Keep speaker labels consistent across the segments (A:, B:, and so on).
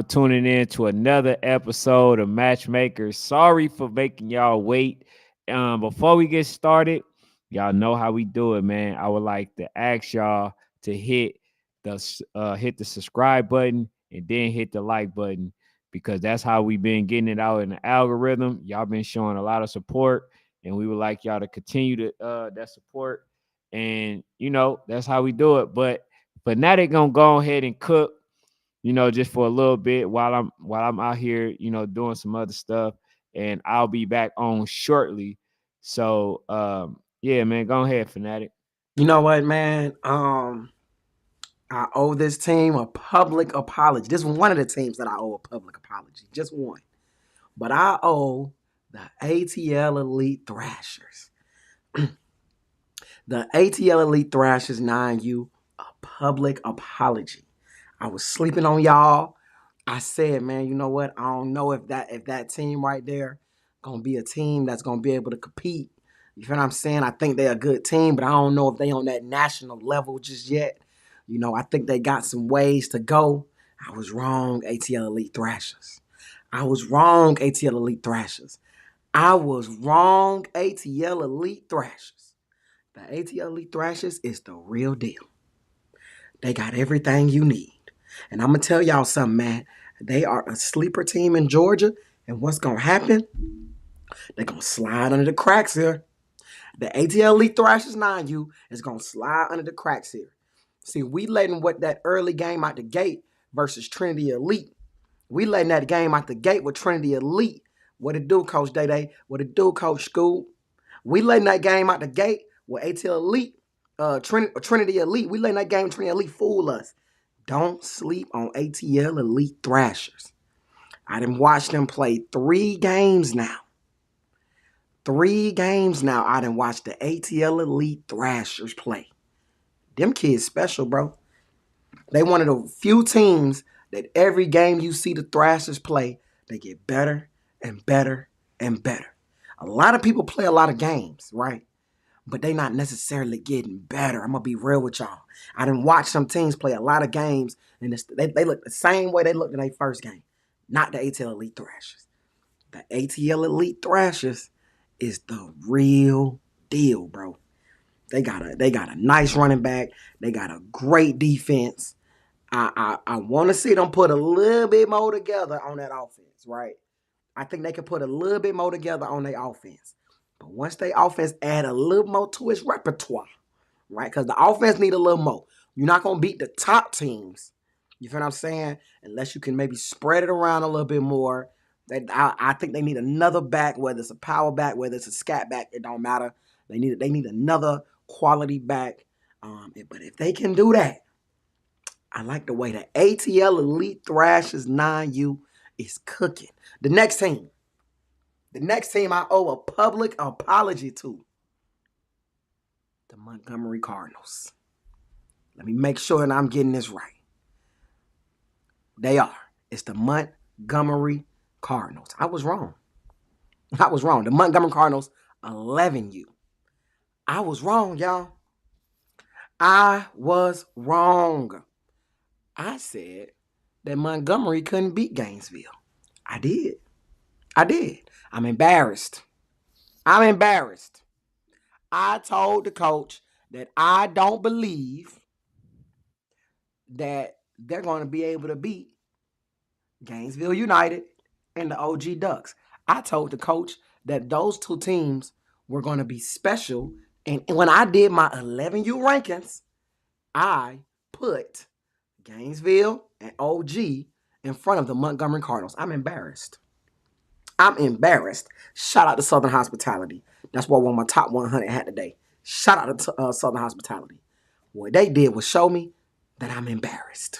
A: tuning in to another episode of Matchmakers. Sorry for making y'all wait. Before we get started, y'all know how we do it, man. I would like to ask y'all to hit the subscribe button and then hit the like button because that's how we've been getting it out in the algorithm. Y'all been showing a lot of support, and we would like y'all to continue that support. And that's how we do it. But now they're gonna go ahead and cook, just for a little bit while I'm out here, doing some other stuff, and I'll be back on shortly. So yeah, man, go ahead, Fanatic.
B: You know what, man? I owe this team a public apology. This is one of the teams that I owe a public apology. Just one. But I owe the ATL Elite Thrashers. The ATL Elite Thrashers 9U a public apology. I was sleeping on y'all. I said, man, you know what? I don't know if that team right there gonna be a team that's gonna be able to compete. You feel what I'm saying? I think they're a good team, but I don't know if they on that national level just yet. I think they got some ways to go. I was wrong, ATL Elite Thrashers. I was wrong, ATL Elite Thrashers. I was wrong, ATL Elite Thrashers. The ATL Elite Thrashers is the real deal. They got everything you need. And I'm going to tell y'all something, man. They are a sleeper team in Georgia. And what's going to happen? They're going to slide under the cracks here. The ATL Elite Thrashers 9U is going to slide under the cracks here. See, we letting what that early game out the gate versus Trinity Elite. We letting that game out the gate with Trinity Elite. What it do, Coach Day? What it do, Coach School? We letting that game out the gate with ATL Elite, Trinity Elite. We letting that game with Trinity Elite fool us. Don't sleep on ATL Elite Thrashers. I done watched them play 3 games now. 3 games now I done watched the ATL Elite Thrashers play. Them kids special, bro. They one of the few teams that every game you see the Thrashers play, they get better and better and better. A lot of people play a lot of games, right? But they not necessarily getting better. I'm going to be real with y'all. I done watched some teams play a lot of games, and they look the same way they looked in their first game. Not the ATL Elite Thrashers. The ATL Elite Thrashers is the real deal, bro. They got a nice running back. They got a great defense. I want to see them put a little bit more together on that offense, right? I think they can put a little bit more together on their offense. But once their offense add a little more to its repertoire, right? Because the offense need a little more. You're not going to beat the top teams. You feel what I'm saying? Unless you can maybe spread it around a little bit more. I think they need another back, whether it's a power back, whether it's a scat back, it don't matter. They need another quality back. But if they can do that, I like the way the ATL Elite Thrashers 9U is cooking. The next team I owe a public apology to, the Montgomery Cardinals. Let me make sure that I'm getting this right. They are. It's the Montgomery Cardinals. I was wrong. The Montgomery Cardinals 11U. I was wrong, y'all. I was wrong. I said that Montgomery couldn't beat Gainesville. I did. I'm embarrassed. I told the coach that I don't believe that they're going to be able to beat Gainesville United and the OG Ducks. I told the coach that those 2 teams were going to be special. And when I did my 11U rankings, I put Gainesville and OG in front of the Montgomery Cardinals. I'm embarrassed. Shout out to Southern Hospitality. That's what I won my top 100 hat today. Shout out to Southern Hospitality. What they did was show me that I'm embarrassed.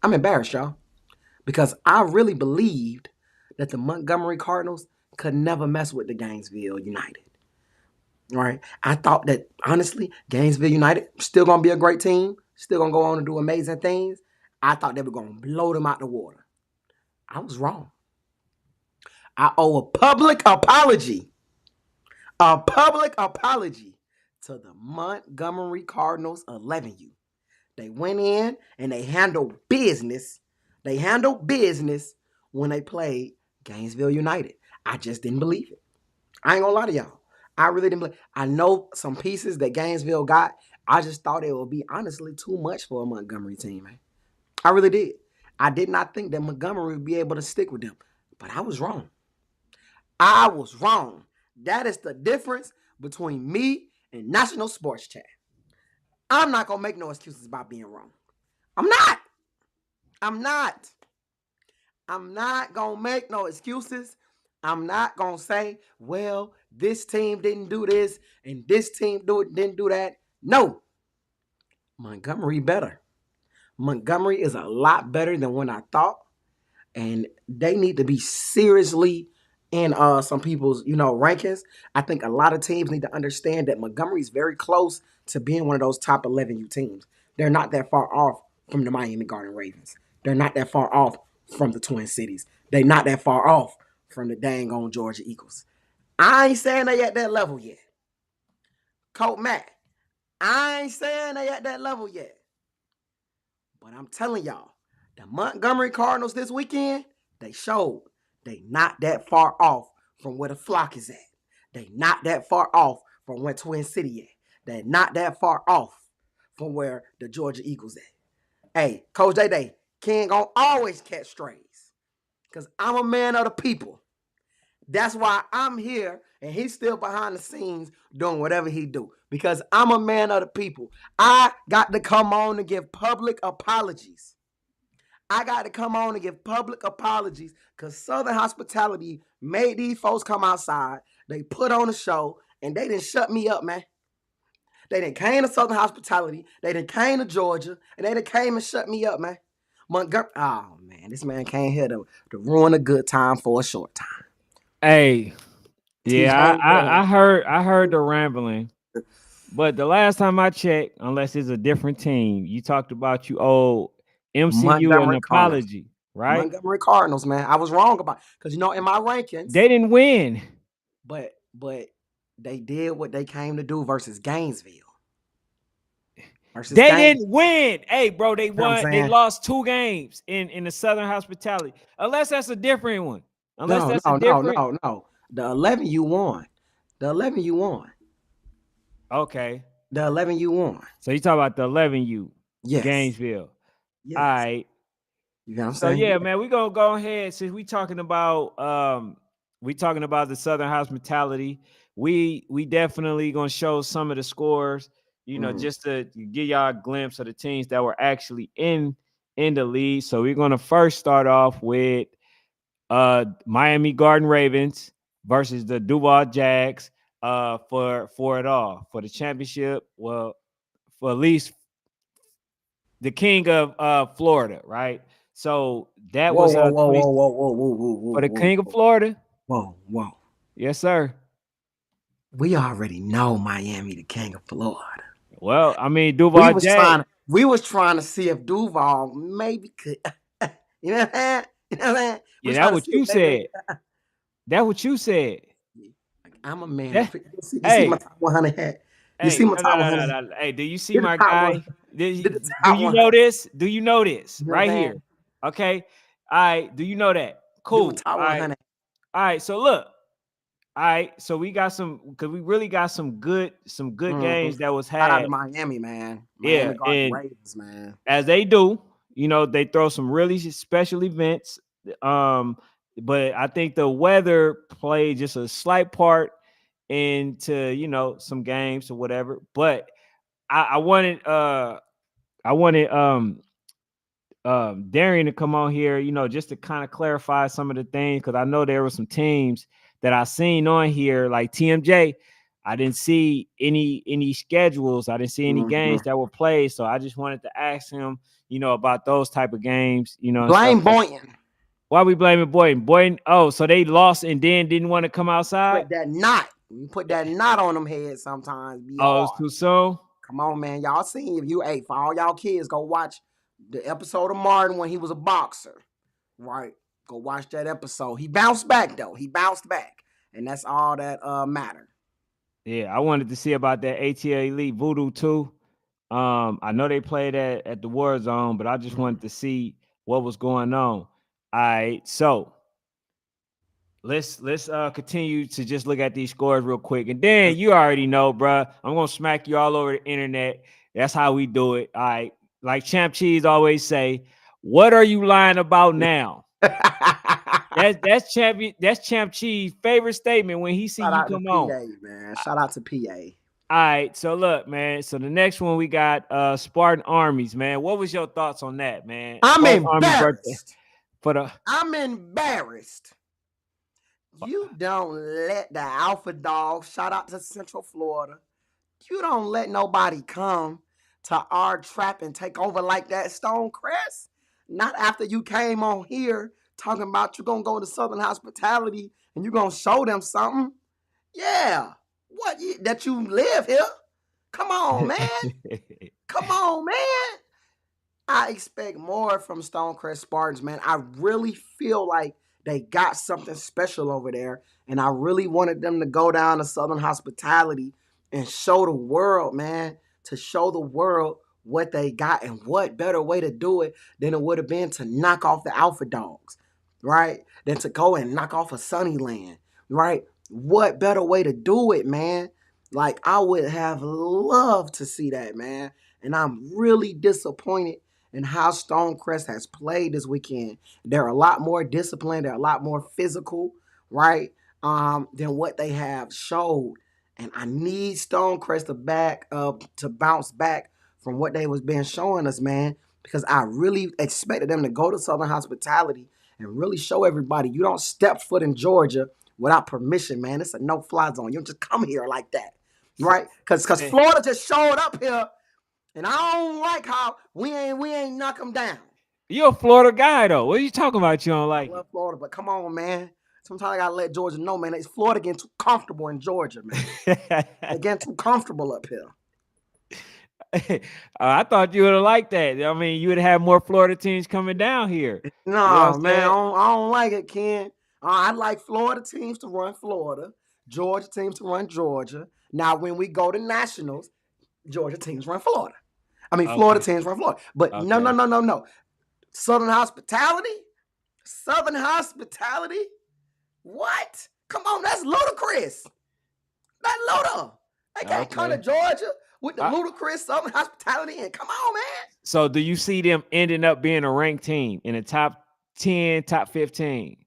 B: I'm embarrassed, y'all. Because I really believed that the Montgomery Cardinals could never mess with the Gainesville United. Right? I thought that, honestly, Gainesville United still going to be a great team. Still going to go on and do amazing things. I thought they were going to blow them out the water. I was wrong. I owe a public apology. A public apology to the Montgomery Cardinals 11U. They went in and they handled business They handled business when they played Gainesville United. I just didn't believe it. I ain't gonna lie to y'all. I really didn't believe. I know some pieces that Gainesville got. I just thought it would be honestly too much for a Montgomery team, man. I really did. I did not think that Montgomery would be able to stick with them. But I was wrong. I was wrong. That is the difference between me and National Sports Chat. I'm not gonna make no excuses about being wrong. I'm not. I'm not. I'm not gonna make no excuses. I'm not gonna say, well, this team didn't do this and this team didn't do that. No. Montgomery better. Montgomery is a lot better than when I thought. And they need to be seriously in some people's, rankings. I think a lot of teams need to understand that Montgomery is very close to being one of those top 11U teams. They're not that far off from the Miami Garden Ravens. They're not that far off from the Twin Cities. They're not that far off from the dang on Georgia Eagles. I ain't saying they at that level yet. Colt Matt, I ain't saying they at that level yet. But I'm telling y'all, the Montgomery Cardinals this weekend, they showed they not that far off from where the flock is at. They not that far off from where Twin City at. They not that far off from where the Georgia Eagles at. Hey, Coach Day, King gonna always catch strays. Because I'm a man of the people. That's why I'm here and he's still behind the scenes doing whatever he do. Because I'm a man of the people. I got to come on and give public apologies. I got to come on and give public apologies because Southern Hospitality made these folks come outside. They put on a show and they didn't shut me up, man. They didn't came to Southern Hospitality. They didn't came to Georgia and they didn't came and shut me up, man. Montgomery, oh man, this man came here to ruin a good time for a short time.
A: Hey, yeah,
B: TJ,
A: I heard the rambling. But the last time I checked, unless it's a different team, you talked about you owe MCU an
B: Montgomery Cardinals.
A: apology, right?
B: Montgomery Cardinals, man. I was wrong about because in my rankings
A: They didn't win.
B: but they did what they came to do versus Gainesville.
A: They didn't win. Hey, bro, they
B: You know what I'm
A: won. They
B: saying?
A: lost 2 games in the Southern Hospitality. Unless that's a different one. Unless
B: No,
A: that's a
B: no, no,
A: different.
B: no, no. The 11 you won. The 11 you won.
A: Okay.
B: The 11 you won.
A: So you talk about the 11U,
B: Yes.
A: Gainesville.
B: Yes.
A: All right.
B: You know what I'm
A: So
B: saying?
A: yeah, man, we're gonna go ahead since we talking about the Southern Hospitality. We definitely gonna show some of the scores, just to give y'all a glimpse of the teams that were actually in the league. So we're gonna first start off with Miami Garden Ravens versus the Duval Jags for it all, for the championship. Well, for at least the king of Florida, right? So that was
B: whoa,
A: for the king of Florida.
B: whoa.
A: Yes, sir.
B: We already know Miami, the king of Florida.
A: Well, I mean, Duval Jags.
B: We was trying to see if Duval maybe could. You know what I'm saying? You know what I'm saying?
A: Yeah, that's what you said. That's what you said.
B: I'm a man.
A: That,
B: You see
A: hey,
B: my top 100 hat. You
A: hey,
B: see my top 100.
A: no. Hey, do you see
B: Did the
A: my
B: top
A: guy?
B: one.
A: Do
B: Did the
A: you
B: top
A: know
B: 100.
A: this? Do you know this
B: You know
A: right
B: what I'm
A: here?
B: saying?
A: Okay. All right. Do you know that?
B: Do a
A: Cool.
B: top
A: All right.
B: 100.
A: All right. So look. All right. So we got some because we really got some good games that was
B: Shout out to
A: had.
B: Miami, man.
A: Yeah,
B: Miami Garden
A: and
B: Ravens, man.
A: as they do, they throw some really special events. But I think the weather played just a slight part into some games or whatever. But I wanted Darian to come on here, just to kind of clarify some of the things because I know there were some teams that I seen on here like TMJ. I didn't see any schedules. I didn't see any games that were played. So I just wanted to ask him, about those type of games,
B: Blame Boynton.
A: Why are we blaming Boynton? Boynton, oh, so they lost and then didn't want to come outside?
B: Put that knot. You put that knot on them heads sometimes. Be
A: oh,
B: hard.
A: It's too soon?
B: Come on, man. Y'all seen if you for all y'all kids, go watch the episode of Martin when he was a boxer. Right? Go watch that episode. He bounced back though. He bounced back. And that's all that mattered.
A: Yeah, I wanted to see about that ATL Elite Voodoo too. I know they played at the War Zone, but I just wanted to see what was going on. All right, so let's continue to just look at these scores real quick, and then you already know, bruh. I'm gonna smack you all over the internet. That's how we do it. All right, like Champ Cheese always say, what are you lying about now? That's Champ Cheese favorite statement when he see
B: Shout
A: you
B: out to
A: come on.
B: PA, man. Shout out to PA.
A: All right, so look, man. So the next one we got Spartan Armies, man. What was your thoughts on that, man?
B: I'm
A: Spartan Army birthday
B: embarrassed.
A: for the
B: I'm embarrassed. You don't let the alpha dog, shout out to Central Florida, you don't let nobody come to our trap and take over like that, Stone Crest. Not after you came on here talking about you gonna go to Southern Hospitality and you gonna show them something. Yeah. What, that you live here? Come on, man. Come on, man. I expect more from Stonecrest Spartans, man. I really feel like they got something special over there, and I really wanted them to go down to Southern Hospitality and show the world, man, to show the world what they got, and what better way to do it than it would have been to knock off the Alpha Dogs, right? Than to go and knock off a Sunnyland, right? What better way to do it, man? Like, I would have loved to see that, man. And I'm really disappointed in how Stonecrest has played this weekend. They're a lot more disciplined. They're a lot more physical, right, than what they have showed. And I need Stonecrest to bounce back from what they was been showing us, man, because I really expected them to go to Southern Hospitality and really show everybody you don't step foot in Georgia without permission, man. It's a no-fly zone. You don't just come here like that, right? Because Florida just showed up here, and I don't like how we ain't knock them down.
A: You're a Florida guy though. What are you talking about? You don't
B: I
A: like
B: love Florida, but come on, man. Sometimes I gotta let Georgia know, man. It's Florida getting too comfortable in Georgia, man. They're getting too comfortable up here.
A: I thought you would have liked that. I mean, you would have more Florida teams coming down here.
B: No, man, I don't like it, Ken. I like Florida teams to run Florida, Georgia teams to run Georgia. Now, when we go to nationals, Georgia teams run Florida. I mean, Florida teams run Florida. But no. Southern Hospitality? Southern Hospitality? What? Come on, that's ludicrous. That's ludicrous. They can't come to Georgia with the ludicrous Southern Hospitality and come on, man.
A: So do you see them ending up being a ranked team in the top 10, top 15?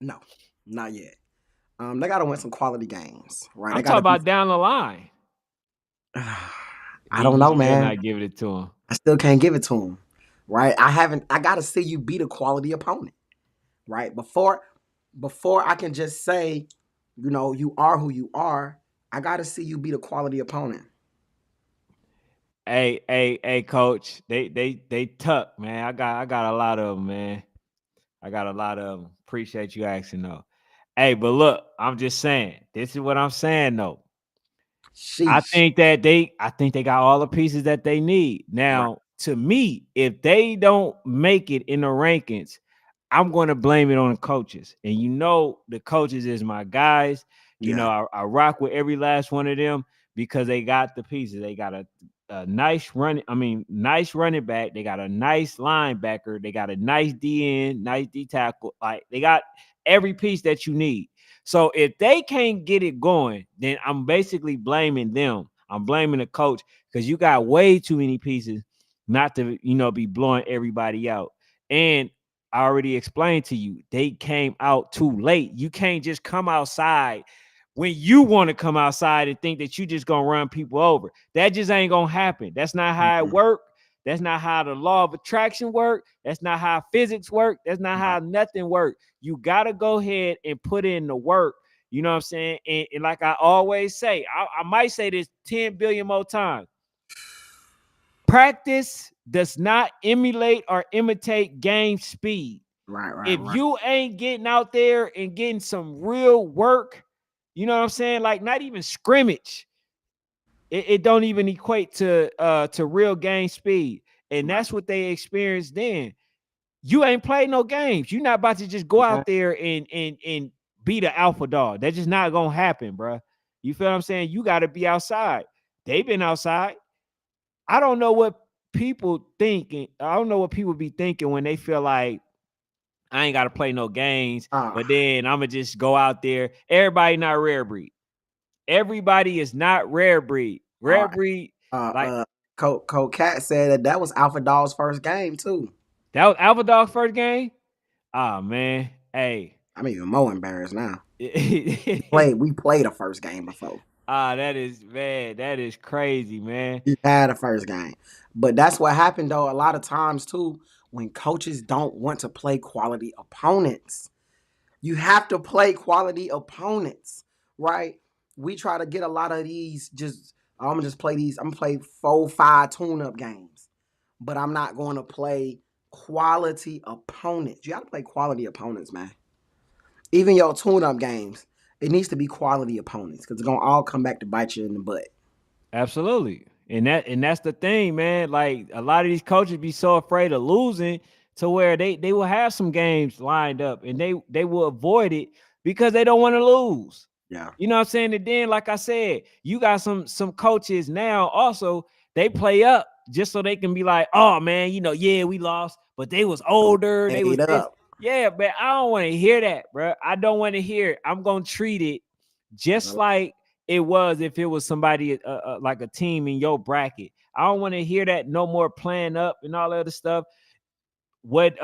B: No, not yet. They got to win some quality games, right?
A: I'm talking about down the line.
B: I don't know, man.
A: Not giving it to them.
B: I still can't give it to them, right? I got to see you beat a quality opponent, right? Before I can just say, you are who you are, I got to see you beat a quality opponent.
A: Hey, coach. They tuck, man. I got a lot of them, man. I got a lot of them. Appreciate you asking though. Hey, but look, I'm just saying. This is what I'm saying though.
B: Sheesh.
A: I think they got all the pieces that they need. Now, to me, if they don't make it in the rankings, I'm going to blame it on the coaches. And the coaches is my guys. I rock with every last one of them because they got the pieces. They got a nice running back. They got a nice linebacker. They got a nice DN, nice D tackle. Like, they got every piece that you need. So if they can't get it going, then I'm basically blaming them. I'm blaming the coach because you got way too many pieces not to, be blowing everybody out. And I already explained to you, they came out too late. You can't just come outside when you want to come outside and think that you just going to run people over. That just ain't going to happen. That's not how it works. That's not how the law of attraction work. That's not how physics work. That's not how nothing works. You got to go ahead and put in the work. You know what I'm saying? And like I always say, I might say this 10 billion more times. Practice does not emulate or imitate game speed. If you ain't getting out there and getting some real work, you know what I'm saying? Like, not even scrimmage. It don't even equate to real game speed. And that's what they experienced then. You ain't played no games. You're not about to just go out there and be the alpha dog. That's just not gonna happen, bro. You feel what I'm saying? You got to be outside. They've been outside. I don't know what people thinking. I don't know what people be thinking when they feel like I ain't got to play no games,
B: Ah,
A: but then I'm gonna just go out there. Everybody not rare breed. Everybody is not rare breed.
B: uh,
A: Rare breed,
B: uh,
A: like
B: uh, Coach Cat said that was Alpha Dog's first game too.
A: that was Alpha Dog's first game. Ah man, hey.
B: I'm even more embarrassed now.
A: Ah,
B: We played the first game before.
A: that is man, that is crazy, man.
B: We had a first game, but that's what happened though. A lot of times too, when coaches don't want to play quality opponents, you have to play quality opponents, right? We try to get a lot of these. I'm gonna just play these. I'm gonna play 4-5 tune-up games, but I'm not going to play quality opponents. You got to play quality opponents, man. Even your tune-up games, it needs to be quality opponents because it's gonna all come back to bite you in the butt.
A: Absolutely. And that's the thing, man. Like a lot of these coaches be so afraid of losing to where they will have some games lined up and they will avoid it because they don't want to lose.
B: Yeah.
A: You know what I'm saying? And then, like I said, you got some coaches now also, they play up just so they can be like, oh man, yeah, we lost, but they was older, they was
B: Made
A: this.
B: up.
A: Yeah, but I don't want to hear that, bro. I don't want to hear it. I'm gonna treat it just like it was if it was somebody like a team in your bracket. I don't want to hear that no more playing up and all that other stuff. What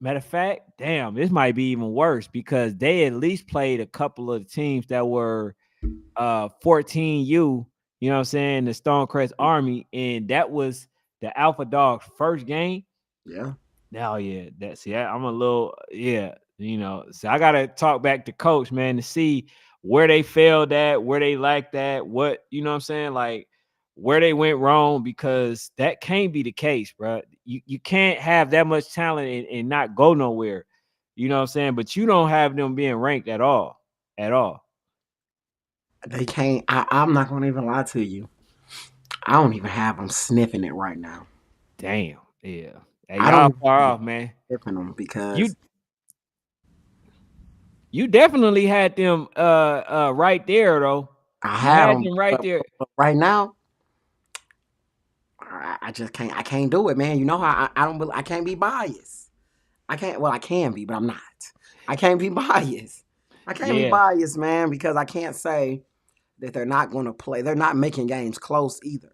A: matter of fact, damn, this might be even worse because they at least played a couple of teams that were 14U, you know what I'm saying, the Stonecrest Army, and that was the Alpha Dog's first game.
B: Yeah.
A: Now, yeah, I'm a little, so I gotta talk back to coach, man, to see where they failed at, where they lacked at, what, you know what I'm saying, like where they went wrong, because that can't be the case, bro. You can't have that much talent and not go nowhere, you know what I'm saying, but you don't have them being ranked at all, at all.
B: They can't. I'm not gonna even lie to you. I don't even have them sniffing it right now.
A: Damn, yeah. Hey,
B: I
A: y'all
B: don't
A: far
B: even
A: off, man.
B: sniffing them
A: You
B: because
A: you definitely had them right there though.
B: I
A: You
B: had
A: had
B: them.
A: them right there.
B: But right now, I just can't. I can't do it, man. You know how I don't. I can't be biased. I can't. Well, I can be, but I'm not. I can't be biased. I can't be
A: Yeah.
B: biased, man, because I can't say that they're not going to play. They're not making games close either.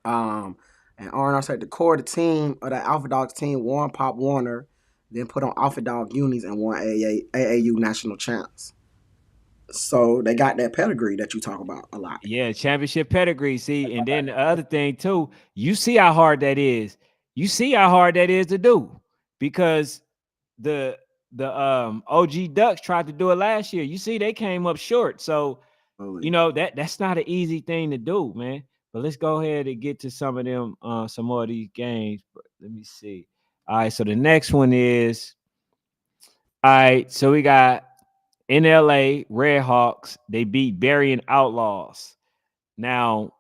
B: Um, and Arnold said the core of the team of the Alpha Dogs team won Pop Warner, then put on Alpha Dog unis and won AAU national champs. So they got that pedigree that you talk about a lot.
A: Yeah, championship pedigree. See, and then the other thing too, you see how hard that is. You see how hard that is to do because the OG Ducks tried to do it last year. You see, they came up short. So
B: Absolutely.
A: that's not an easy thing to do, man. But let's go ahead and get to some of them, some more of these games. Let me see. All right, so the next one is all right. So we got in LA Redhawks. They beat Berrien Outlaws. Now,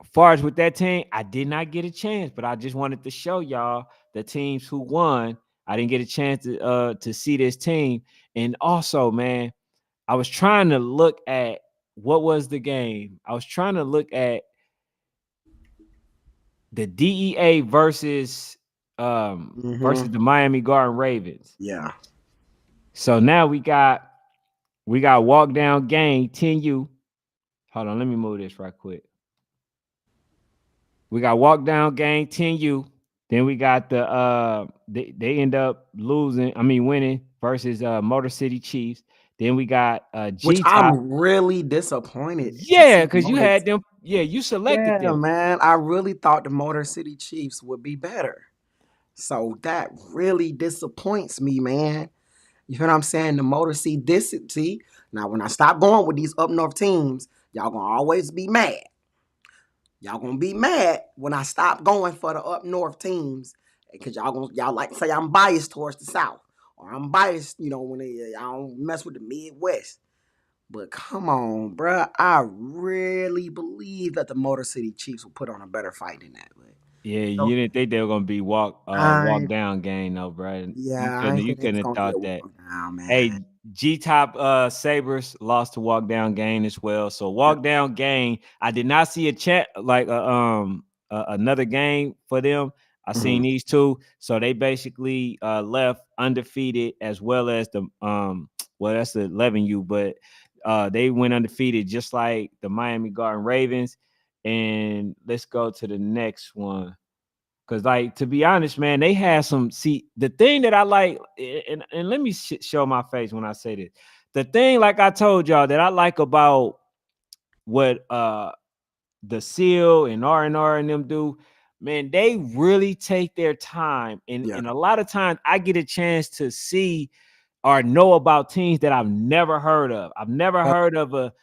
A: as far as with that team, I did not get a chance, but I just wanted to show y'all the teams who won. I didn't get a chance to see this team, and also, man, I was trying to look at what was the game. I was trying to look at the DEA versus
B: Mm-hmm.
A: the Miami Garden Ravens.
B: Yeah.
A: So now we got walk down gang 10U. Hold on, let me move this right quick. We got walk down gang 10U. Then we got the they end up winning versus Motor City Chiefs. Then we got
B: Which
A: G Top.
B: I'm really disappointed to
A: Yeah,
B: see
A: because you had them. Yeah, you selected
B: Yeah,
A: them.
B: man. I really thought the Motor City Chiefs would be better. So that really disappoints me, man. You know what I'm saying? The Motor City. Now, when I stop going with these up north teams, y'all gonna always be mad. Y'all gonna be mad when I stop going for the up north teams because y'all like to say I'm biased towards the South or I'm biased, when I don't mess with the Midwest. But come on, bruh. I really believe that the Motor City Chiefs will put on a better fight than that. But
A: Yeah,
B: so
A: you didn't think they were gonna be walk
B: I,
A: down game though, bro. You
B: yeah, I
A: couldn't
B: ain't
A: you
B: think they
A: couldn't
B: was
A: have
B: gonna be a
A: thought that.
B: walk down, man.
A: Hey, G Top Sabres lost to walk down game as well. So walk down game, I did not see a chat like another game for them. I seen these two, so they basically left undefeated as well as the well, that's the 11U, but they went undefeated just like the Miami Garden Ravens. And let's go to the next one. Cause like, to be honest, man, they had some. See, the thing that I like, and let me show my face when I say this. The thing, like I told y'all, that I like about what the Seal and R and them do, man, they really take their time, and a lot of times I get a chance to see or know about teams that I've never heard of. I've never heard of a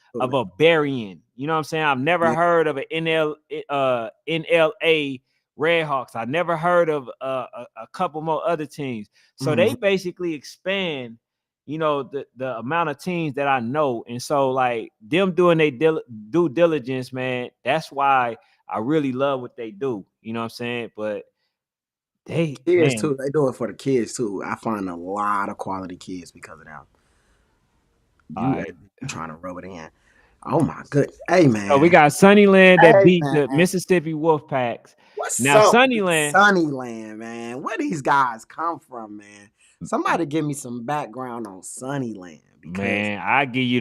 A: Berrien. You know what I'm saying? I've never heard of an NLA Redhawks. I never heard of a couple more other teams. So they basically expand, you know, the amount of teams that I know. And so like them doing their due diligence, man, that's why I really love what they do. You know what I'm saying? But they,
B: kids
A: man,
B: too. They do it for the kids too. I find a lot of quality kids because of them. You
A: right.
B: trying to rub it in. Oh my goodness. Hey
A: So we
B: man.
A: got Sunnyland that
B: Hey
A: beat the
B: man.
A: Mississippi Wolfpacks.
B: What's
A: Now
B: up with the
A: Sunnyland,
B: Sunnyland, man? Where these guys come from, man? Somebody give me some background on Sunnyland because
A: man, I give you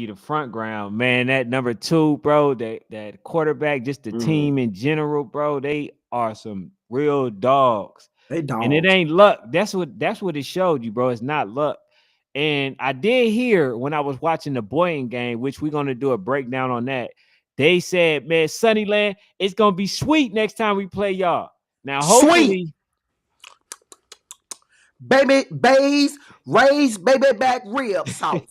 A: the front ground, man. That number 2, bro, that quarterback, just the team in general, bro, they are some real dogs.
B: they
A: And it
B: dogs.
A: ain't luck. That's what it showed you, bro. It's not luck. And I did hear when I was watching the Boynton game, which we're gonna do a breakdown on that. They said, man, Sunnyland, it's gonna be sweet next time we play y'all. Now,
B: Sweet
A: hopefully,
B: baby bays, raised baby back rib sauce.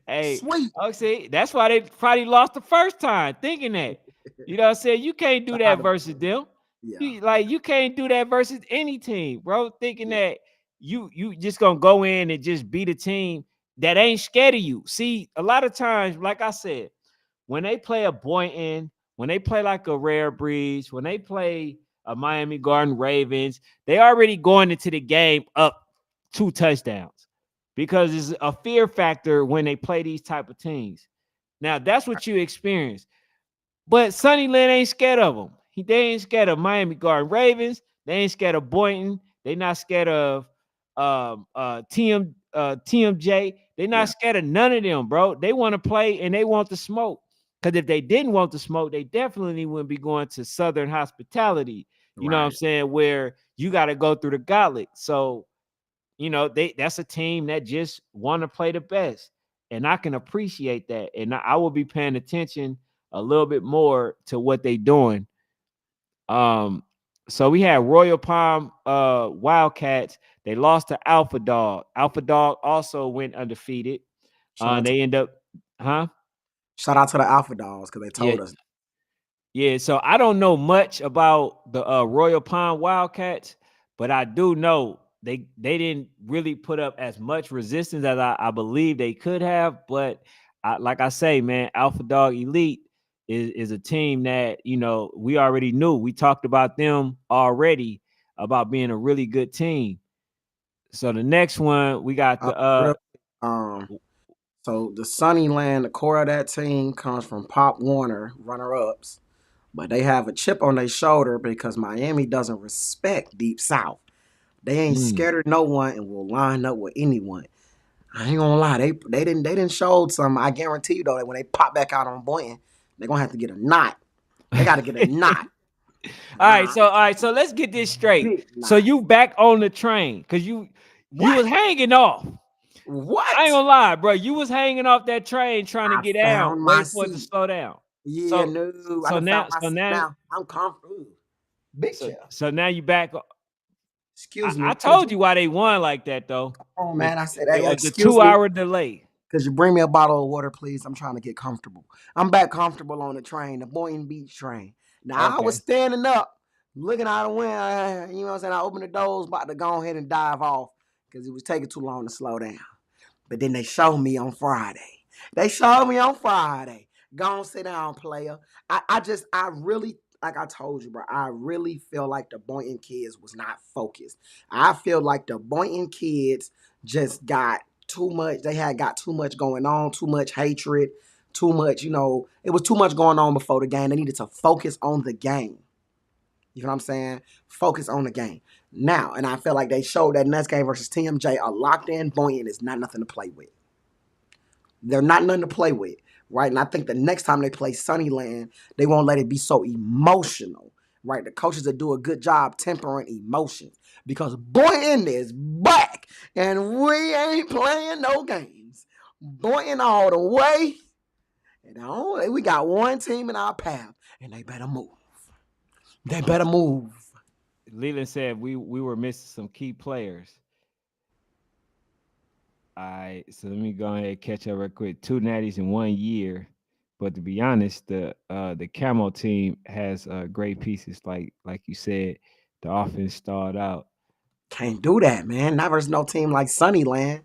A: hey,
B: Sweet.
A: see, that's why they probably lost the first time, thinking that. You know what I'm saying? You can't do that versus them.
B: Yeah.
A: You can't do that versus any team, bro. Thinking that you just gonna go in and just beat a team that ain't scared of you. See, a lot of times, like I said, when they play a Boynton, when they play like a Rare Breeze, when they play a Miami Garden Ravens, they already going into the game up 2 touchdowns because it's a fear factor when they play these type of teams. Now, that's what you experience. But Sunnyland ain't scared of them. They ain't scared of Miami Garden Ravens. They ain't scared of Boynton. They not scared of TMJ. They not scared of none of them, bro. They want to play and they want the smoke. Because if they didn't want the smoke, they definitely wouldn't be going to Southern Hospitality. You know what I'm saying? Where you got to go through the gauntlet. So, you know, that's a team that just want to play the best. And I can appreciate that. And I will be paying attention a little bit more to what they doing. So we had Royal Palm Wildcats. They lost to Alpha Dog. Alpha Dog also went undefeated. They end up,
B: Shout out to the Alpha Dogs because they told us.
A: Yeah, so I don't know much about the Royal Palm Wildcats, but I do know they didn't really put up as much resistance as I believe they could have. But like I say, man, Alpha Dog Elite is a team that, you know, we already knew. We talked about them already about being a really good team. So the next one we got the
B: so the Sunnyland, the core of that team comes from Pop Warner, runner-ups, but they have a chip on their shoulder because Miami doesn't respect Deep South. They ain't scared of no one and will line up with anyone. I ain't gonna lie, they didn't show some. I guarantee you though that when they pop back out on Boynton, they're gonna have to get a knot. They got to get a knot.
A: All right, so let's get this straight. So you back on the train because you was hanging off.
B: What?
A: I ain't gonna lie, bro. You was hanging off that train trying to get out, waiting for it to
B: seat.
A: slow down.
B: Yeah, no. I
A: now,
B: found my seat now. I'm comfortable. Big chair.
A: So now you back.
B: Excuse me.
A: I told you why they won like that though.
B: Oh man, I said, hey,
A: The
B: excuse
A: 2-hour delay.
B: Could you bring me a bottle of water, please? I'm trying to get comfortable. I'm back comfortable on the train, the Boynton Beach train. Now I was standing up, looking out the window. You know what I'm saying? I opened the doors, about to go ahead and dive off because it was taking too long to slow down. But then they showed me on Friday. Go on, sit down, player. I really, like I told you, bro, I really feel like the Boynton kids was not focused. I feel like the Boynton kids just got too much. They had got too much going on, too much hatred, too much, it was too much going on before the game. They needed to focus on the game. You know what I'm saying? Focus on the game. Now, and I feel like they showed that next game versus TMJ, a locked in Boynton is not nothing to play with. They're not nothing to play with, right? And I think the next time they play Sunnyland, they won't let it be so emotional, right? The coaches that do a good job tempering emotions because Boynton is back and we ain't playing no games. Boynton all the way. And we got one team in our path, and they better move. They better move.
A: Leland said we were missing some key players. All right, so let me go ahead and catch up real quick. 2 natties in 1 year, but to be honest, the camo team has great pieces. Like you said, the offense stalled out.
B: Can't do that, man. Not versus no team like Sunnyland.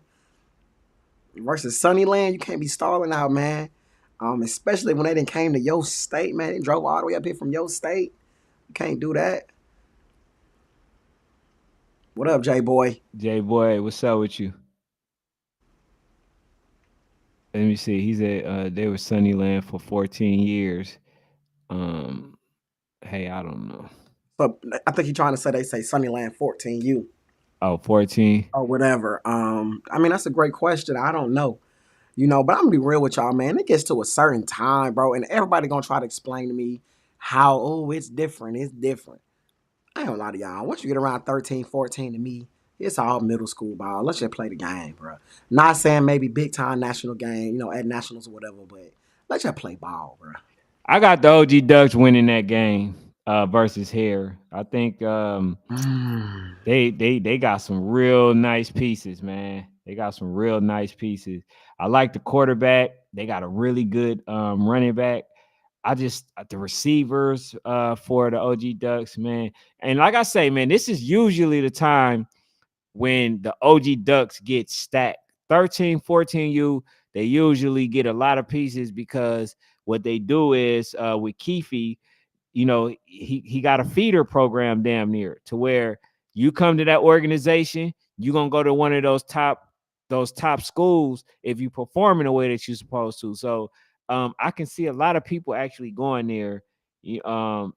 B: Versus Sunnyland, you can't be stalling out, man. Especially when they didn't came to your state, man. They drove all the way up here from your state. You can't do that. What up, J Boy?
A: J boy, what's up with you? Let me see. He said they were Sunnyland for 14 years. Um, hey, I don't know.
B: So I think you're trying to say they say Sunnyland 14U
A: Oh, 14.
B: or whatever. I mean that's a great question. I don't know. But I'm gonna be real with y'all, man. It gets to a certain time, bro, and everybody gonna try to explain to me how, it's different. It's different. I ain't gonna lie to y'all. Once you get around 13, 14 to me, it's all middle school ball. Let's just play the game, bro. Not saying maybe big time national game, at nationals or whatever, but let's just play ball, bro.
A: I got the OG Ducks winning that game versus Hare. I think they got some real nice pieces, man. They got some real nice pieces. I like the quarterback. They got a really good running back. I just the receivers for the OG Ducks, man. And like I say, man, this is usually the time when the OG Ducks get stacked. 13, 14U, they usually get a lot of pieces because what they do is with Keefe, he got a feeder program damn near to where you come to that organization, you're gonna go to one of those top schools if you perform in a way that you're supposed to. So I can see a lot of people actually going there.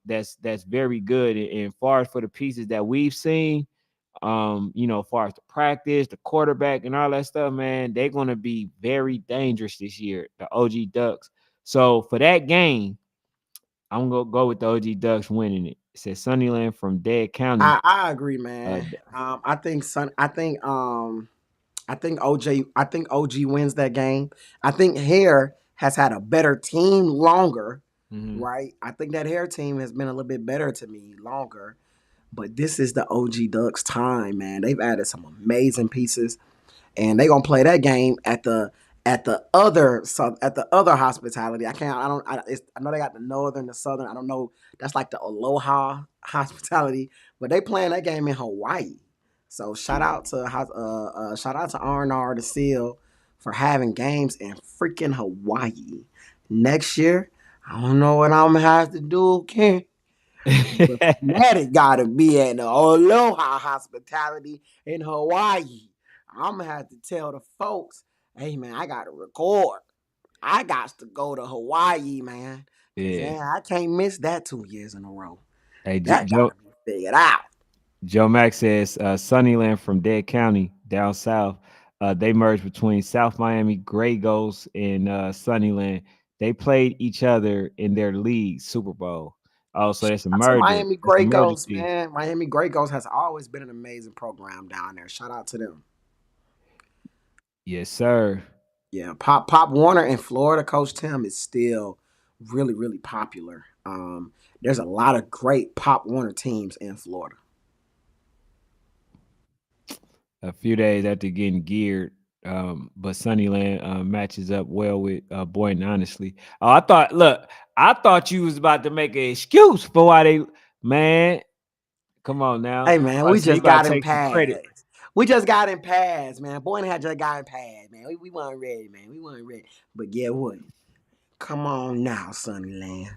A: That's very good. And far as for the pieces that we've seen, as far as the practice, the quarterback, and all that stuff, man, they're gonna be very dangerous this year, the OG Ducks. So for that game, I'm gonna go with the OG Ducks winning it. It says Sunnyland from Dead County.
B: I agree, man. I think I think OG wins that game. I think Hare has had a better team longer, right? I think that Hare team has been a little bit better to me longer. But this is the OG Ducks time, man. They've added some amazing pieces, and they gonna play that game at the other hospitality. I know they got the northern, the southern. I don't know. That's like the Aloha hospitality, but they playing that game in Hawaii. So shout out to R&R the Seal for having games in freaking Hawaii. Next year, I don't know what I'm gonna have to do, Ken. But Fanatic gotta be at the Aloha hospitality in Hawaii. I'm gonna have to tell the folks, hey man, I gotta record. I got to go to Hawaii, man. Cause
A: Yeah.
B: man, I can't miss that 2 years in a row.
A: Hey,
B: That gotta be figured out.
A: Joe Max says Sunnyland from Dead County down south. They merged between South Miami Grey Ghosts and Sunnyland. They played each other in their league Super Bowl. Oh, so that's a
B: That's a
A: merger.
B: Miami
A: That's a
B: Grey
A: merger
B: Ghost,
A: team.
B: man. Miami Grey Ghost has always been an amazing program down there. Shout out to them.
A: Yes, sir.
B: Yeah, Pop Warner in Florida, Coach Tim is still really, really popular. There's a lot of great Pop Warner teams in Florida.
A: A few days after getting geared, but Sunnyland matches up well with Boynton, honestly. Oh, I thought you was about to make an excuse for why they, man, come on now.
B: Hey man,
A: I
B: we
A: see you
B: just
A: got
B: got
A: to
B: him
A: take some credit.
B: passed. We just got him passed, man. Boynton had just got him passed, man. We weren't ready, man. We weren't ready. But yeah, what? Come on now, Sunnyland.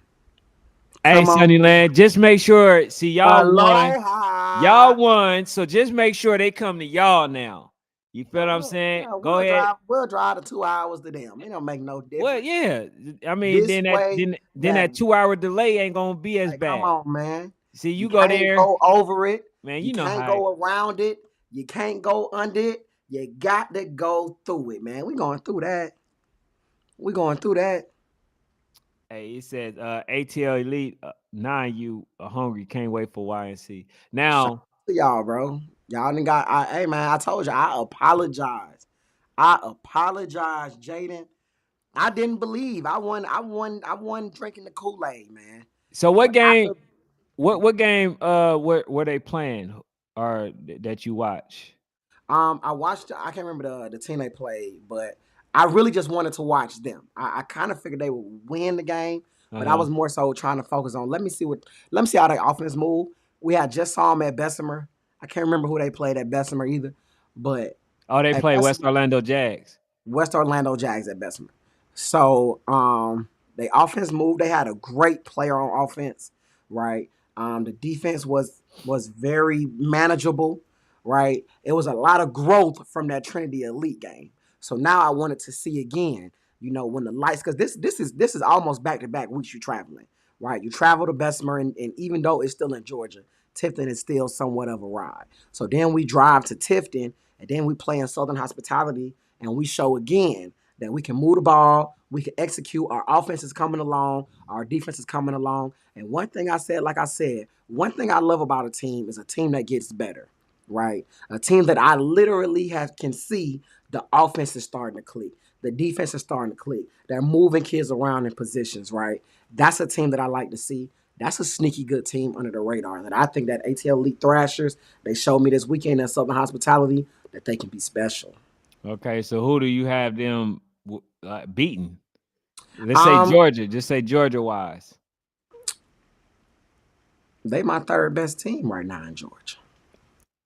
A: Hey,
B: Come on.
A: Sunnyland, just make sure. See, y'all won. Y'all
B: Aloha.
A: won. So just make sure they come to y'all now. You feel
B: No,
A: what I'm saying?
B: yeah,
A: Go ahead.
B: we'll drive the 2 hours to them. It don't make no
A: Well,
B: difference.
A: yeah. I mean,
B: This way,
A: then
B: that
A: that 2 hour delay ain't gonna be as
B: like, come
A: bad.
B: on, man.
A: See,
B: You
A: you go
B: can't
A: there,
B: go over it.
A: man.
B: You
A: You know
B: can't
A: how.
B: go around it. You can't go under it. You got to go through it, man. We going through that. We going through that.
A: Hey, it says ATL Elite 9U hungry. Can't wait for YNC.
B: Shout
A: Now,
B: out to y'all, bro. Y'all done got. Hey, man. I told you. I apologize. I apologize, Jaden. I didn't believe. I won. I won drinking the Kool Aid, man.
A: so what
B: But
A: game?
B: after
A: What game? Were they playing or that you watch?
B: I watched. I can't remember the team they played, but I really just wanted to watch them. I kind of figured they would win the game,
A: Uh
B: but I
A: huh.
B: was more so trying to focus on. Let me see how their offense move. We had just saw them at Bessemer. I can't remember who they played at Bessemer either, but
A: Oh, they
B: at
A: play West
B: Bessemer,
A: Orlando Jags.
B: West Orlando Jags at Bessemer. So the offense moved. They had a great player on offense, right? The defense was very manageable, right? It was a lot of growth from that Trinity Elite game. So now I wanted to see again, when the lights, because this is almost back to back weeks you're traveling, right? You travel to Bessemer, and even though it's still in Georgia, Tifton is still somewhat of a ride. So then we drive to Tifton, and then we play in Southern Hospitality, and we show again that we can move the ball, we can execute. Our offense is coming along, our defense is coming along. And one thing I said, like I said, one thing I love about a team is a team that gets better, right? A team that I literally can see the offense is starting to click. The defense is starting to click. They're moving kids around in positions, right? That's a team that I like to see. That's a sneaky good team under the radar. That I think that ATL Elite Thrashers, they showed me this weekend at Southern Hospitality that they can be special.
A: Okay, so who do you have them beating? Let's say
B: Um,
A: Georgia. Just say Georgia wise.
B: they my third best team right now in Georgia.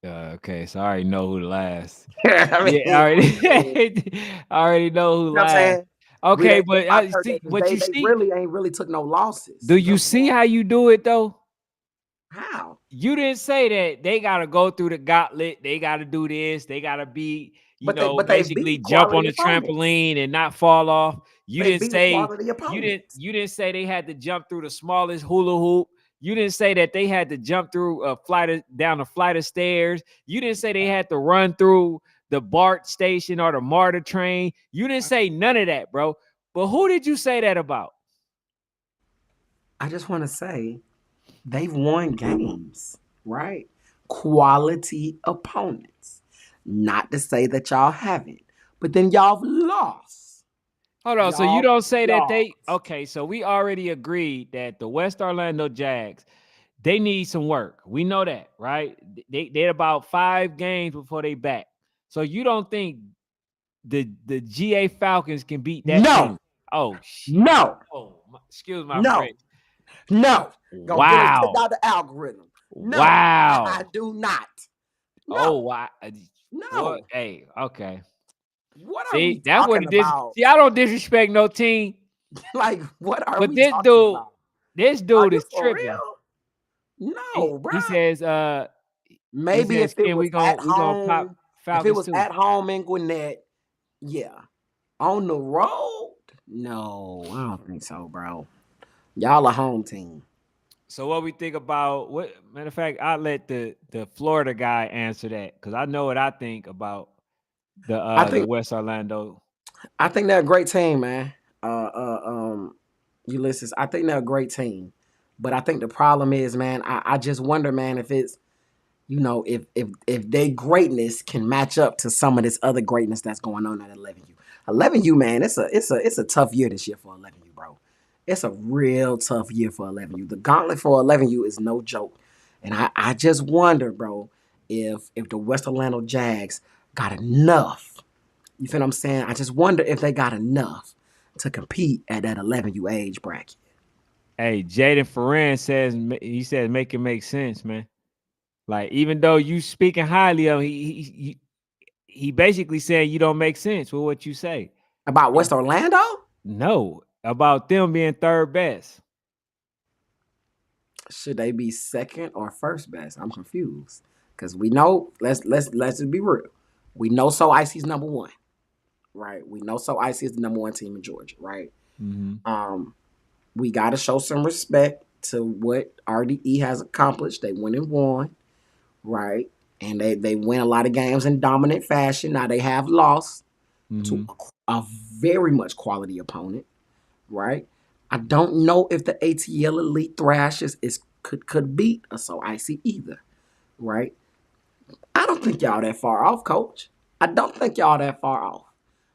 A: Okay, so I already know who last.
B: I
A: Yeah,
B: mean, I mean,
A: I already know who
B: what I'm
A: last.
B: saying?
A: Okay,
B: They
A: but
B: my
A: I
B: third
A: see,
B: because
A: but
B: they
A: you
B: they
A: see,
B: really ain't really took no losses.
A: do
B: You know
A: you
B: what I'm
A: see
B: saying?
A: how you do it though?
B: How?
A: You didn't say that they gotta go through the gauntlet. They gotta do this. They gotta be,
B: But they
A: basically
B: beat
A: jump on
B: quality
A: the
B: opponents.
A: trampoline and not fall off. You
B: They
A: didn't
B: beat
A: say
B: quality opponents.
A: you didn't say they had to jump through the smallest hula hoop. You didn't say that they had to jump through down a flight of stairs. You didn't say they had to run through the BART station or the MARTA train. You didn't say none of that, bro. But who did you say that about?
B: I just want to say they've won games, right? Quality opponents. Not to say that y'all haven't, but then y'all have lost.
A: Hold on. So you
B: Y'all
A: don't say that they
B: lost.
A: okay. So we already agreed that the West Orlando Jags, they need some work. We know that, right? They're about 5 games before they back. So you don't think the GA Falcons can beat that
B: No,
A: team? Oh shit.
B: no,
A: Excuse my
B: no,
A: French.
B: no. Gonna get them kicked
A: Wow.
B: out the algorithm. No, I
A: Wow.
B: do not.
A: Oh
B: No,
A: wow. Well,
B: no.
A: hey, okay.
B: What are we
A: See, that's what
B: talking
A: it is.
B: about?
A: See, I don't disrespect no team,
B: Like, what are
A: but
B: we talking about?
A: this
B: Are
A: dude
B: you
A: is
B: for
A: tripping.
B: real?
A: He,
B: No,
A: he
B: bruh.
A: says, he
B: Maybe
A: says,
B: if it
A: Ken,
B: was at
A: we gonna pop
B: home, if it
A: Falcons
B: was
A: too.
B: at home in Gwinnett, yeah. On the road? No, I don't think so, bro. Y'all a home team.
A: So what we think about what matter of fact, I'll let the Florida guy answer that because I know what I think about
B: I
A: the
B: think
A: West Orlando.
B: I think they're a great team, man. Ulysses. I think they're a great team. But I think the problem is, man, I just wonder, man, if it's if their greatness can match up to some of this other greatness that's going on at 11U. 11U, man, it's a tough year this year for 11U, bro. It's a real tough year for 11U. The gauntlet for 11U is no joke, and I just wonder, bro, if the West Orlando Jags got enough. You feel what I'm saying? I just wonder if they got enough to compete at that 11U age bracket.
A: Hey, Jaden Ferran says he says make it make sense, man. Like even though you speaking highly of him, he basically saying you don't make sense with what you say.
B: About West Orlando?
A: No, about them being third best.
B: Should they be second or first best? I'm confused because we know. Let's just be real. We know So Icy's number one, right? We know So Icy is the number one team in Georgia, right?
A: Mm-hmm.
B: We got to show some respect to what RDE has accomplished. They went and won, right? And they win a lot of games in dominant fashion. Now they have lost to
A: Mm-hmm.
B: a very much quality opponent, right? I don't know if the ATL Elite Thrashers could beat a So Icy either, right? I don't think y'all that far off, coach. I don't think y'all that far off.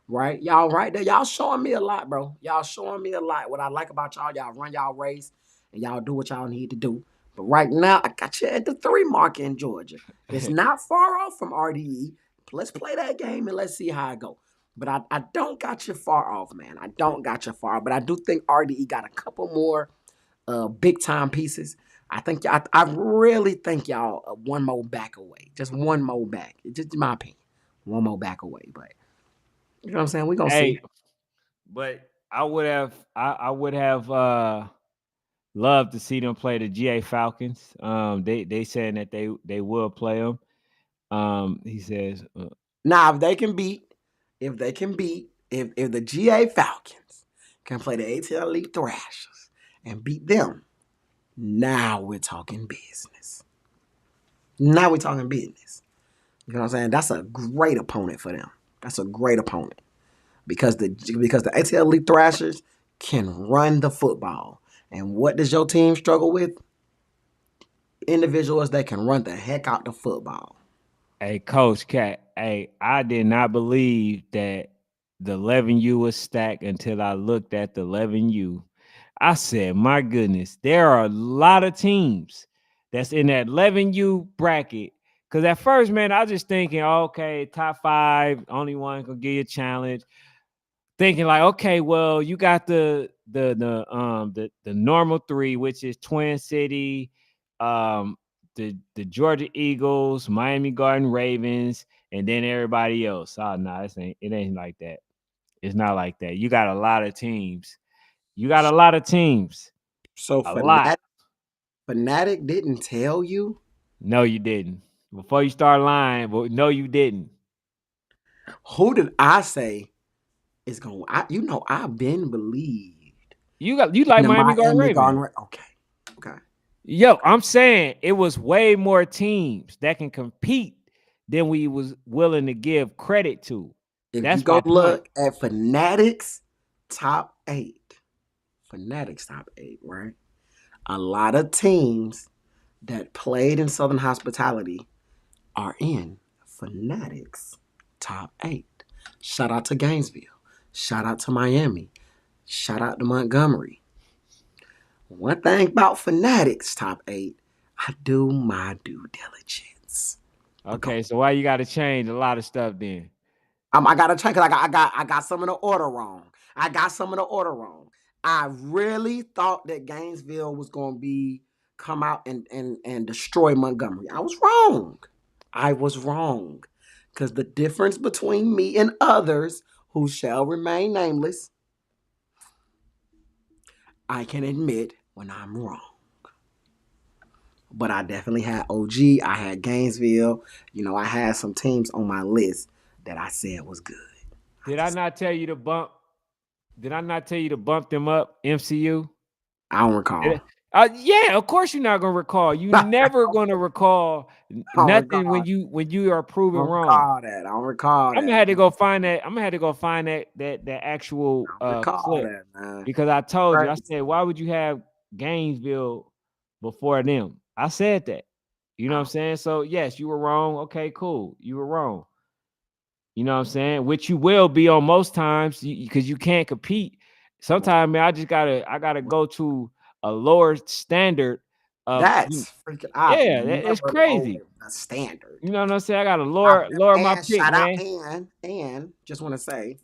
B: Right? Y'all right there. Y'all showing me a lot, bro. Y'all showing me a lot. What I like about y'all run y'all race and y'all do what y'all need to do. But right now, I got you at the 3 mark in Georgia. It's not far off from RDE. Let's play that game and let's see how it go. But I don't got you far off, man. I don't got you far. But I do think RDE got a couple more big time pieces. I really think y'all one more back away. Just one more back. Just in my opinion. One more back away. But you know what I'm saying? We're gonna see.
A: Hey, but I would have loved to see them play the GA Falcons. They saying that they will play them. He says,
B: Now, if they can beat, if the GA Falcons can play the ATL Elite Thrashers and beat them, now we're talking business. Now we're talking business. You know what I'm saying? That's a great opponent for them. That's a great opponent because the ATL Elite Thrashers can run the football. And what does your team struggle with? Individuals that can run the heck out the football.
A: "Hey, Coach Cat, hey, I did not believe that the 11U was stacked until I looked at the 11U. I said, my goodness, there are a lot of teams that's in that 11U bracket. Because at first, man, I was just thinking, okay, top 5, only one can give you a challenge. Thinking like, okay, well, you got the normal 3, which is Twin City, the Georgia Eagles, Miami Garden Ravens, and then everybody else. Oh no, it ain't like that. It's not like that. You got a lot of teams. You got a lot of teams.
B: So
A: A lot.
B: Fanatic didn't tell you.
A: No, you didn't. Before you start lying, but no, you didn't.
B: Who did I say is going? I've been believed
A: You like
B: in the
A: Miami Garden
B: Miami
A: Ravens.
B: Garden. Okay.
A: Yo, I'm saying it was way more teams that can compete than we was willing to give credit to.
B: If you
A: That's my
B: go
A: point.
B: look at Fanatics top 8, Fanatics top 8, right? A lot of teams that played in Southern Hospitality are in Fanatics top 8. Shout out to Gainesville. Shout out to Miami. Shout out to Montgomery. One thing about Fanatics top 8, I do my due diligence.
A: Okay, so why you got to change a lot of stuff then?
B: I gotta check it. I got some of the order wrong. I really thought that Gainesville was gonna be come out and destroy Montgomery. I was wrong. Because the difference between me and others who shall remain nameless, I can admit when I'm wrong. But I definitely had OG. I had Gainesville. I had some teams on my list that I said was good.
A: Did I not tell you to bump? Did I not tell you to bump them up, MCU?
B: I don't recall.
A: Yeah, of course you're not gonna recall. You never gonna recall
B: I don't
A: nothing
B: recall.
A: when you are
B: I
A: proven
B: don't
A: wrong.
B: recall that. I don't recall
A: I'm
B: that.
A: gonna have to go find that. I'm gonna have to go find that actual
B: I don't recall
A: clip
B: that, man.
A: because I told you. I
B: Crazy.
A: said, why would you have Gainesville before them? I said that. You know what I'm saying? So yes, you were wrong. Okay, cool. You were wrong. You know what I'm saying? Which you will be on most times because you can't compete. Sometimes, man, I gotta go to a lower standard of
B: That's freaking. I've
A: yeah, it's
B: never lowered
A: crazy.
B: the standard.
A: You know what I'm saying? I gotta
B: I've
A: lower
B: never,
A: my
B: and
A: pick,
B: shout out
A: man.
B: and just want to say,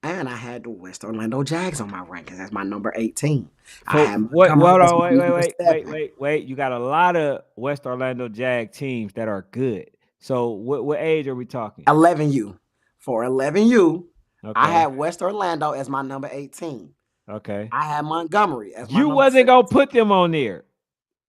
B: and I had the West Orlando Jags on my rankings as my number 18. I
A: For
B: had
A: what?
B: Montgomery
A: Hold
B: as
A: on,
B: my number 7.
A: wait. You got a lot of West Orlando Jag teams that are good. So what age are we talking?
B: 11U. For 11U, I
A: Okay,
B: had West Orlando as my number 18.
A: okay.
B: I had Montgomery as my
A: You
B: number
A: wasn't
B: 7.
A: gonna put them on there.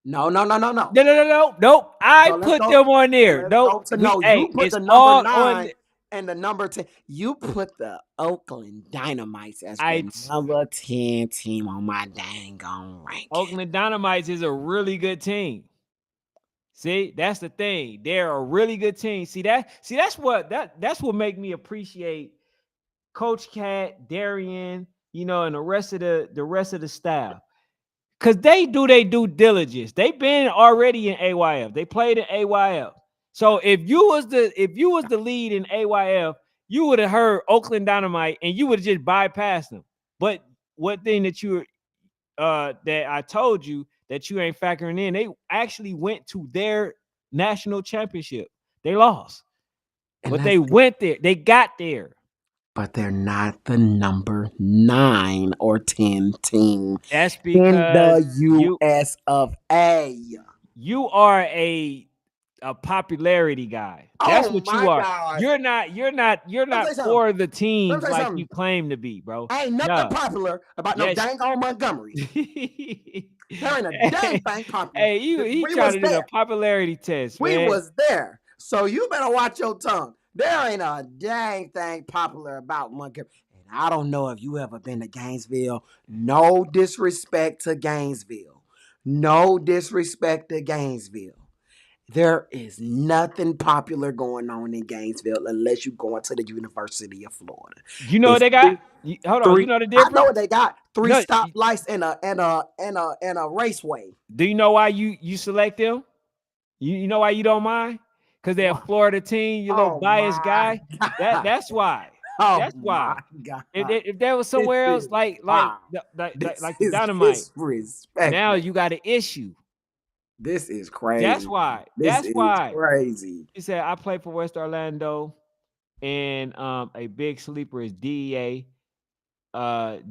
B: No, no, no, no, no.
A: No, no, no, no, nope. I
B: So let's
A: put
B: go.
A: them on
B: So
A: there.
B: let's
A: Nope.
B: go to no. You
A: Hey,
B: put
A: it's
B: the number
A: all on.
B: 9. And the number 10, you put the Oakland Dynamites as
A: I
B: the number 10 team on my dang on ranking.
A: Oakland Dynamites is a really good team. See, that's the thing. They're a really good team. That's what make me appreciate Coach Cat, Darian, and the rest of the staff. Cause they do their due diligence. They've been already in AYF. They played in AYF. So if you was the lead in AYF, you would have heard Oakland Dynamite and you would have just bypassed them. But what thing that I told you that you ain't factoring in, they actually went to their national championship. They lost. But they went there. They got there.
B: But they're not the number 9 or 10 team
A: That's
B: in
A: because
B: the US of A.
A: You are a popularity guy. That's what you are.
B: God.
A: You're not for the teams like you claim to be, bro.
B: Ain't nothing popular about no dang on Montgomery. There ain't a dang thing popular.
A: Hey, he tried to do a popularity test.
B: We was there. So you better watch your tongue. There ain't a dang thing popular about Montgomery. And I don't know if you ever been to Gainesville. No disrespect to Gainesville. No disrespect to Gainesville. There is nothing popular going on in Gainesville unless you're going to the University of Florida.
A: You know what they got? Hold on, you know the difference?
B: I know what they got. 3 stoplights and a raceway.
A: Do you know why you select them? You know why you don't mind? Because they're a Florida team, you little biased guy. That's why. That's why. If there was somewhere else like the Dynamite, now you got an issue.
B: This is crazy.
A: That's why.
B: That's why. Crazy.
A: He said, I play for West Orlando, and a big sleeper is DEA.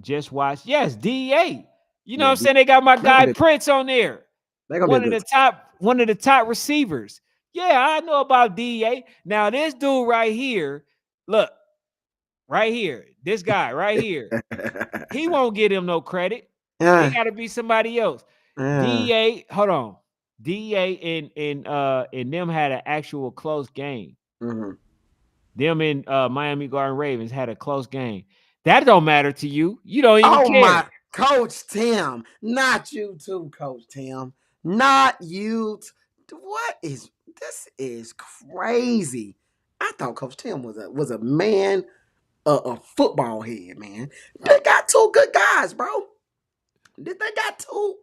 A: Just watch. Yes, DEA. You know what I'm saying? They got my guy Prince on there. One of the top receivers. Yeah, I know about DEA. Now, this dude right here, look, right here, this guy right here, he won't get him no credit. It got to be somebody else. DEA, hold on. DEA and them had an actual close game.
B: Mm-hmm.
A: Them and Miami Garden Ravens had a close game. That don't matter to you. You don't even care. My
B: Coach Tim, not you too, Coach Tim. Not you. This is crazy. I thought Coach Tim was a man, a football head, man. They got 2 good guys, bro. They got 2.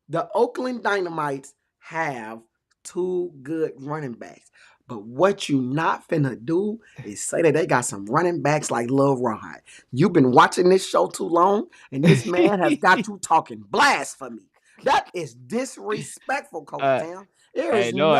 B: The Oakland Dynamites have 2 good running backs. But what you not finna do is say that they got some running backs like Lil Rod. You've been watching this show too long, and this man has got you talking blasphemy. That is disrespectful, Coach Tam. There is no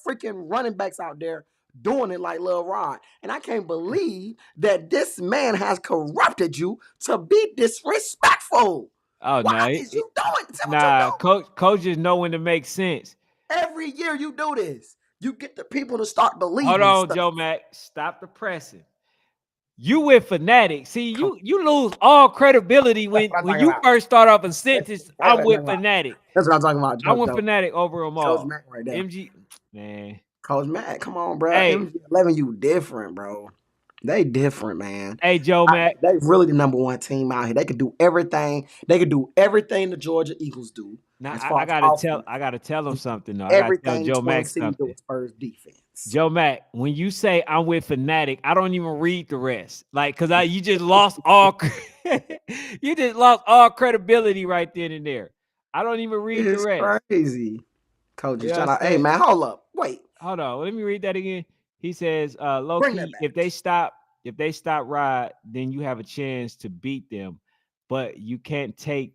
B: freaking running backs out there doing it like Lil Rod. And I can't believe that this man has corrupted you to be disrespectful.
A: Oh,
B: Why is you doing?
A: Nah, coaches know when to make sense.
B: Every year you do this. You get the people to start believing.
A: Hold on, Joe Mac. Stop the pressing. You with Fanatic. See, you lose all credibility when you first start off a sentence. I'm with Fanatic.
B: That's what I'm talking about.
A: I'm with Fanatic over them all.
B: Coach Mac right there.
A: MG, man.
B: Coach Mac, come on, bro. Hey. MG11, you different, bro. They different, man.
A: Hey, Joe Mac.
B: They really the number 1 team out here. They could do everything. They could do everything the Georgia Eagles do.
A: Now, I gotta tell them something though. I gotta tell Joe Mac something.
B: First defense.
A: Joe Mac, when you say I'm with Fanatic, I don't even read the rest. Like, cause you just lost all credibility right then and there. I don't even read the rest.
B: It's crazy. Coach, hey man, hold up. Wait.
A: Hold on. Let me read that again. He says, low key, if they stop Rod, then you have a chance to beat them. But you can't take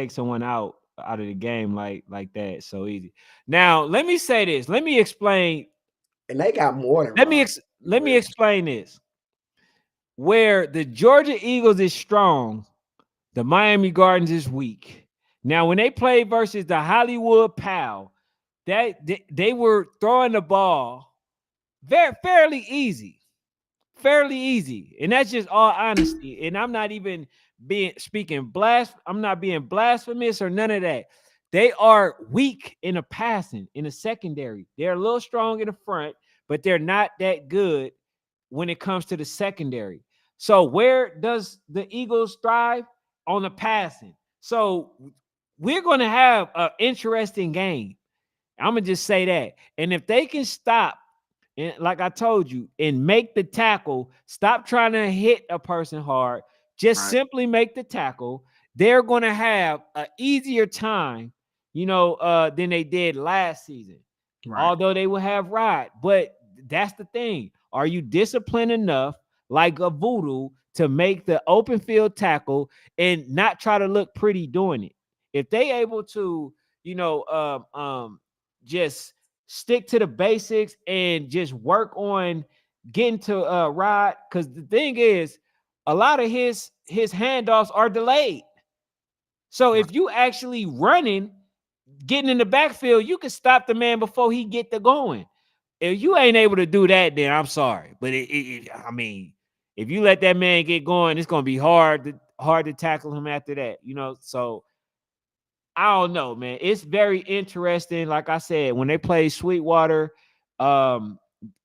A: someone out of the game like that so easy. Now, let me say this. Let me explain.
B: And they got more than
A: let me explain this. Where the Georgia Eagles is strong, the Miami Gardens is weak. Now, when they played versus the Hollywood Pal, they were throwing the ball fairly easy. And that's just all honesty. And I'm not even I'm not being blasphemous or none of that. They are weak in the passing, in the secondary. They're a little strong in the front, but they're not that good when it comes to the secondary. So where does the Eagles thrive? On the passing. So we're going to have an interesting game. I'm gonna just say that. And if they can stop, and like I told you, and make the tackle, stop trying to hit a person hard, just simply make the tackle, they're gonna have an easier time, than they did last season.
B: Right.
A: Although they will have Rod. But that's the thing. Are you disciplined enough, like a voodoo, to make the open field tackle and not try to look pretty doing it? If they able to, just stick to the basics and just work on getting to Rod, because the thing is, a lot of his handoffs are delayed. So if you actually running, getting in the backfield, you can stop the man before he get the going. If you ain't able to do that, then I'm sorry. But I mean, if you let that man get going, it's gonna be hard to tackle him after that. So I don't know, man. It's very interesting. Like I said, when they played Sweetwater,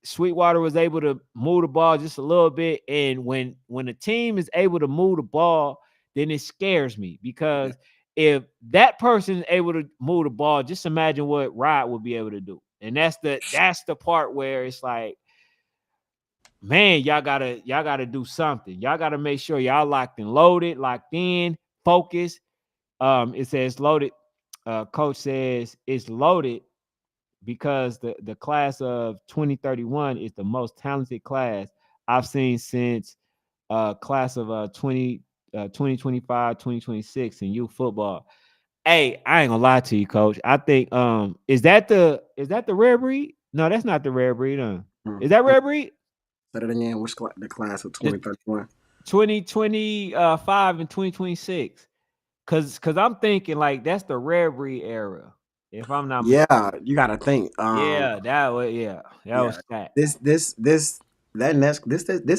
A: Sweetwater was able to move the ball just a little bit. And when a team is able to move the ball, then it scares me, because if that person is able to move the ball, just imagine what Rod will be able to do. And that's the part where it's like, man, y'all gotta do something. Y'all gotta make sure y'all locked and loaded, locked in, focused. It says loaded. Coach says it's loaded because the class of 2031 is the most talented class I've seen since class of 2025, 2026 in youth football. Hey, I ain't gonna lie to you, Coach. I think is that the rare breed? No, that's not the rare breed. Is that rare breed?
B: Say that again. Which the class of 2031?
A: 2025 and 2026. Cause I'm thinking like that's the rare breed era. If I'm not mistaken.
B: You gotta think.
A: That was that.
B: This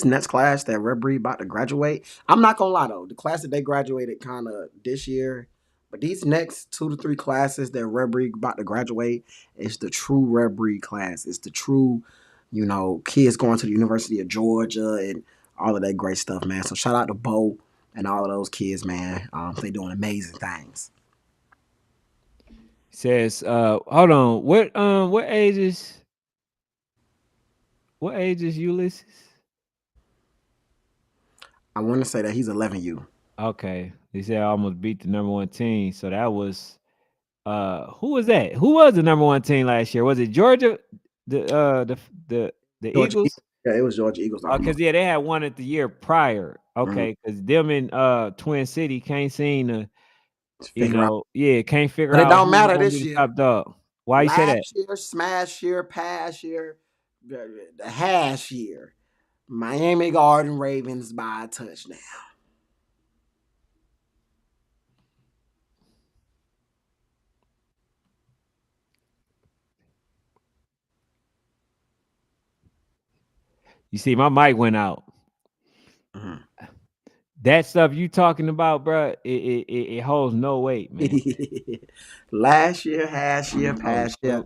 B: next class that Red Breed about to graduate. I'm not gonna lie though, the class that they graduated kind of this year, but these next 2 to 3 classes that Red Breed about to graduate is the true Red Breed class. It's the true, kids going to the University of Georgia and all of that great stuff, man. So shout out to Bo and all of those kids, man. They doing amazing things.
A: Says, hold on, what age is Ulysses?
B: I want to say that he's 11U.
A: Okay. He said I almost beat the number one team. So that was who was that? Who was the number one team last year? Was it Georgia? The
B: Georgia,
A: Eagles?
B: yeah, it was Georgia Eagles.
A: Because they had won it the year prior. Okay, because them in Twin City can't seem to, can't figure
B: But it
A: out
B: don't
A: who's
B: matter
A: gonna
B: this
A: be the
B: year.
A: top dog. Why you say that?
B: Last year, smash year, past year, the hash year. Miami Garden Ravens by a touchdown.
A: You see, my mic went out.
B: Mm-hmm.
A: That stuff you talking about, bro, it holds no weight, man.
B: Last year, hash year, past year.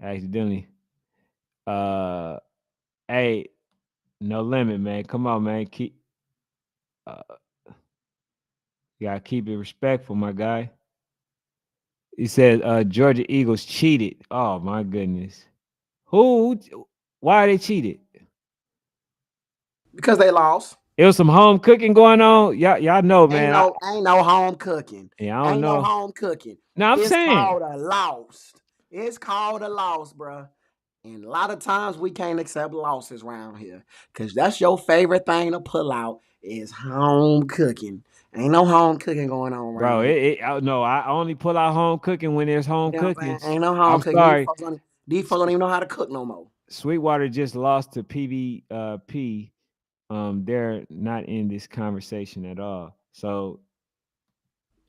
A: Accidentally. Hey, no limit, man. Come on, man. You gotta keep it respectful, my guy. He said Georgia Eagles cheated. Oh my goodness. Who why they cheated?
B: Because they lost.
A: It was some home cooking going on. Y'all know, man.
B: Ain't no home cooking.
A: I don't
B: Ain't
A: know.
B: no home cooking.
A: No, I'm
B: It's
A: saying.
B: called a loss. It's called a loss, bro. And a lot of times we can't accept losses around here. Because that's your favorite thing to pull out is home cooking. Ain't no home cooking going on
A: Bro,
B: around here.
A: no, I only pull out home cooking when there's home
B: You know what I'm
A: cooking.
B: saying? Ain't no home
A: I'm
B: cooking.
A: sorry.
B: These folks don't even know how to cook no more.
A: Sweetwater just lost to PVP. They're not in this conversation at all. So,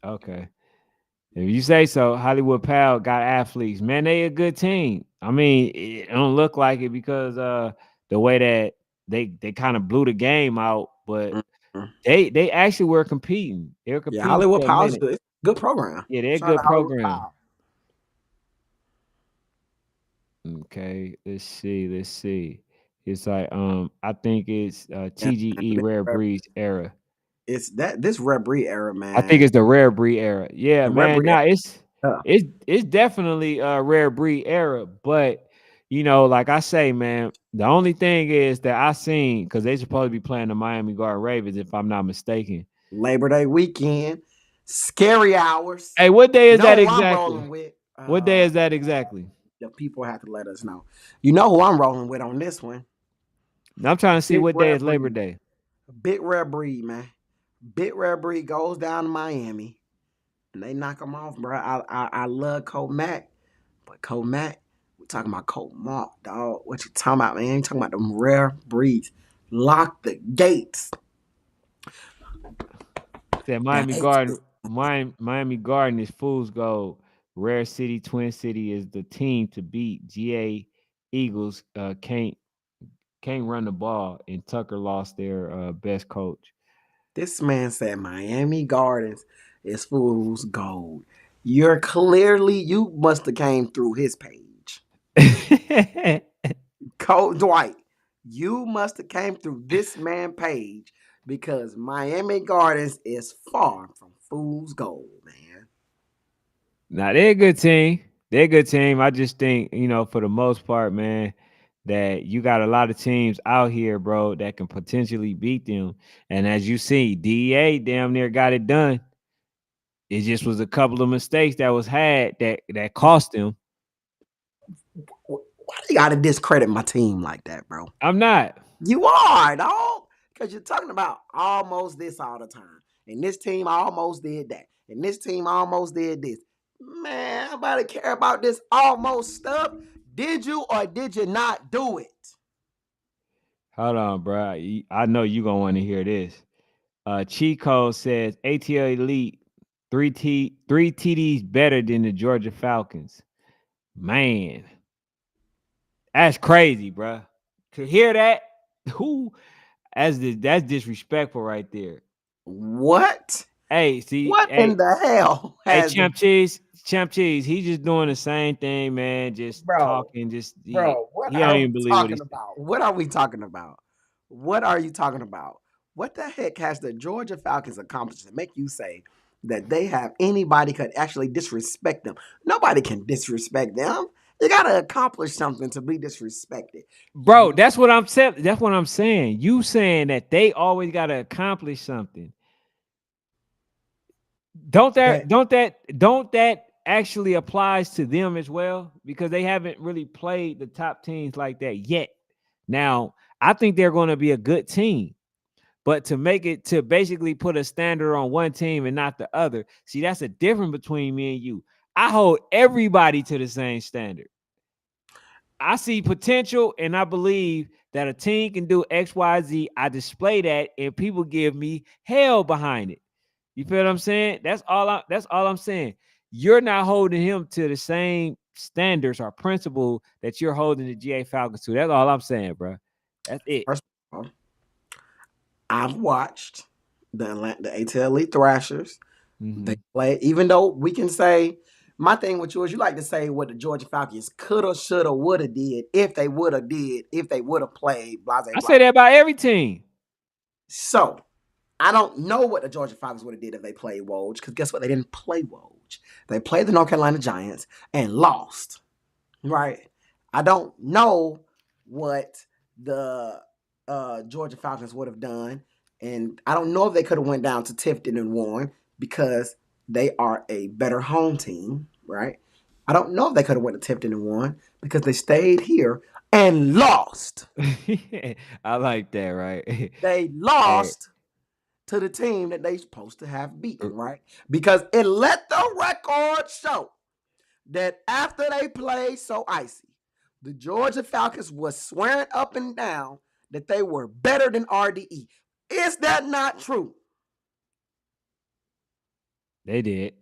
A: okay. If you say so, Hollywood Pal got athletes. Man, they a good team. I mean, it don't look like it because the way that they kind of blew the game out, but
B: Mm-hmm.
A: they actually were competing. They were competing.
B: Yeah, Hollywood
A: for a
B: Power is
A: minute.
B: good. Good program.
A: Yeah, they're a
B: Shout out
A: good
B: to Hollywood
A: program.
B: Power.
A: Okay, let's see. It's like I think it's
B: Yeah,
A: TGE Rare Breeds era.
B: it's that this Red Breed era,
A: I think
B: man.
A: it's the rare breed era. Yeah,
B: The Red
A: man.
B: Breed era.
A: Nah, it's definitely a rare breed era. But like I say, man, the only thing is that I seen because they supposed to be playing the Miami Garden Ravens, if I'm not mistaken.
B: Labor Day weekend, scary hours.
A: Hey, what day
B: You
A: is
B: know
A: that
B: who I'm
A: exactly?
B: rolling with?
A: What day is that exactly?
B: The people have to let us know. You know who I'm rolling with on this one?
A: I'm trying to see
B: Big
A: what day
B: Red
A: is Labor
B: Breed.
A: Day.
B: Big Red Breed, man. Big Red Breed goes down to Miami and they knock him off, bro. I love Colt Mack, but Colt Mack, we talking about Colt Mark, dog. What you talking about, man? You talking about them rare breeds. Lock the gates.
A: Said
B: That
A: Miami Garden. Miami Garden is fool's gold. Rare City, Twin City is the team to beat. GA Eagles can't run the ball, and Tucker lost their best coach.
B: This man said Miami Gardens is fool's gold. You must have came through his page. Colt Dwight, you must have came through this man page because Miami Gardens is far from fool's gold, man.
A: Now they're a good team. They're a good team. I just think, for the most part, man, that you got a lot of teams out here, bro, that can potentially beat them. And as you see, DEA damn near got it done. It just was a couple of mistakes that was had that cost them.
B: Why do you gotta discredit my team like that, bro?
A: I'm not.
B: You are, dog. Because you're talking about almost this all the time. And this team almost did that. And this team almost did this. Man, nobody care about this almost stuff. Did you or did you not do it?
A: Hold on, bro. I know you gonna want to hear this. Chico says ATL Elite three TDs better than the Georgia Falcons. Man, that's crazy, bro. To hear that, who that's disrespectful right there.
B: What?
A: Hey, see,
B: What in the hell
A: hey,
B: has the
A: Champ Cheese, he just doing the same thing, man. Just
B: bro?
A: talking, just
B: Bro, what
A: he
B: are
A: don't
B: we
A: even believe what
B: talking
A: he's saying.
B: about? What are we talking about? What are you talking about? What the heck has the Georgia Falcons accomplished to make you say that they have anybody could actually disrespect them? Nobody can disrespect them. You gotta accomplish something to be disrespected.
A: Bro, that's what I'm saying. That's what I'm saying. You saying that they always gotta accomplish something.
B: That
A: Don't that actually applies to them as well? Because they haven't really played the top teams like that yet. Now, I think they're gonna be a good team. But to make it to basically put a standard on one team and not the other, see, that's a difference between me and you. I hold everybody to the same standard. I see potential and I believe that a team can do XYZ. I display that and people give me hell behind it. You feel what I'm saying? That's all I'm saying. You're not holding him to the same standards or principle that you're holding the GA Falcons to. That's all I'm saying, bro. That's it.
B: first of all, I've watched the ATL Elite Thrashers. They
A: Mm-hmm.
B: play, even though we can say my thing with you is you like to say what the Georgia Falcons coulda, shoulda, woulda did if they would have played, blah, blah,
A: I
B: blah.
A: say that about every team.
B: So I don't know what the Georgia Falcons would have did if they played Woj, because guess what? They didn't play Woj. They played the North Carolina Giants and lost. Right? I don't know what the Georgia Falcons would have done, and I don't know if they could have went down to Tifton and won because they are a better home team, right? I don't know if they could have went to Tifton and won because they stayed here and lost.
A: I like that, right?
B: They
A: Hey,
B: lost to the team that they supposed to have beaten, right? Because it let the record show that after they played so icy, the Georgia Falcons was swearing up and down that they were better than RDE. Is that not true?
A: they did.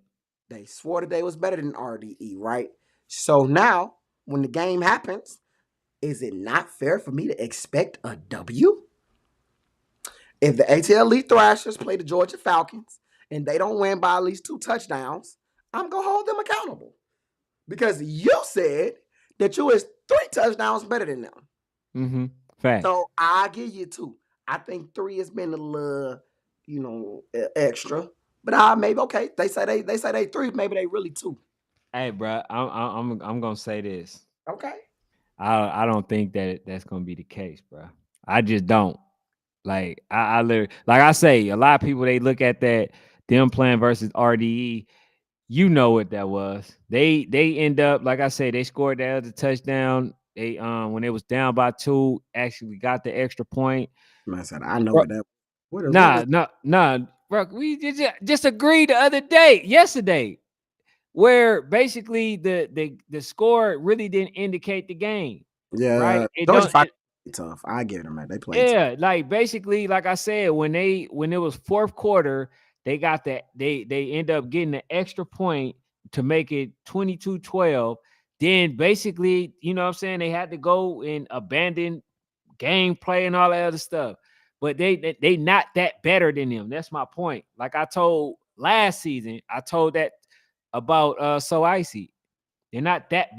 B: They swore that they was better than RDE, right? So now, when the game happens, is it not fair for me to expect a W? If the ATL Elite Thrashers play the Georgia Falcons and they don't win by at least 2 touchdowns, I'm going to hold them accountable. Because you said that you was 3 touchdowns better than them.
A: Mm-hmm. Facts.
B: So I give you 2. I think 3 has been a little, extra. But I maybe okay. They say they 3. Maybe they really 2.
A: Hey, bro, I'm gonna say this.
B: Okay.
A: I don't think that that's gonna be the case, bro. I just don't. Like I literally, like I say, a lot of people they look at that them playing versus RDE. You know what that was. They end up, like I say, they scored that other touchdown. They when they was down by 2, actually got the extra point.
B: I said I know
A: Bro,
B: what that. What was?
A: nah, bro. We just agreed the other day, yesterday, where basically the score really didn't indicate the game, right?
B: Yeah,
A: It
B: Georgia
A: don't.
B: Five tough. I give them that. They played tough.
A: Yeah, like basically, like I said, when it was fourth quarter, they got that they end up getting an extra point to make it 22-12. Then basically, you know what I'm saying, they had to go and abandon gameplay and all that other stuff. But they not that better than them. That's my point. Like I told last season, I told that about So Icy. They're not that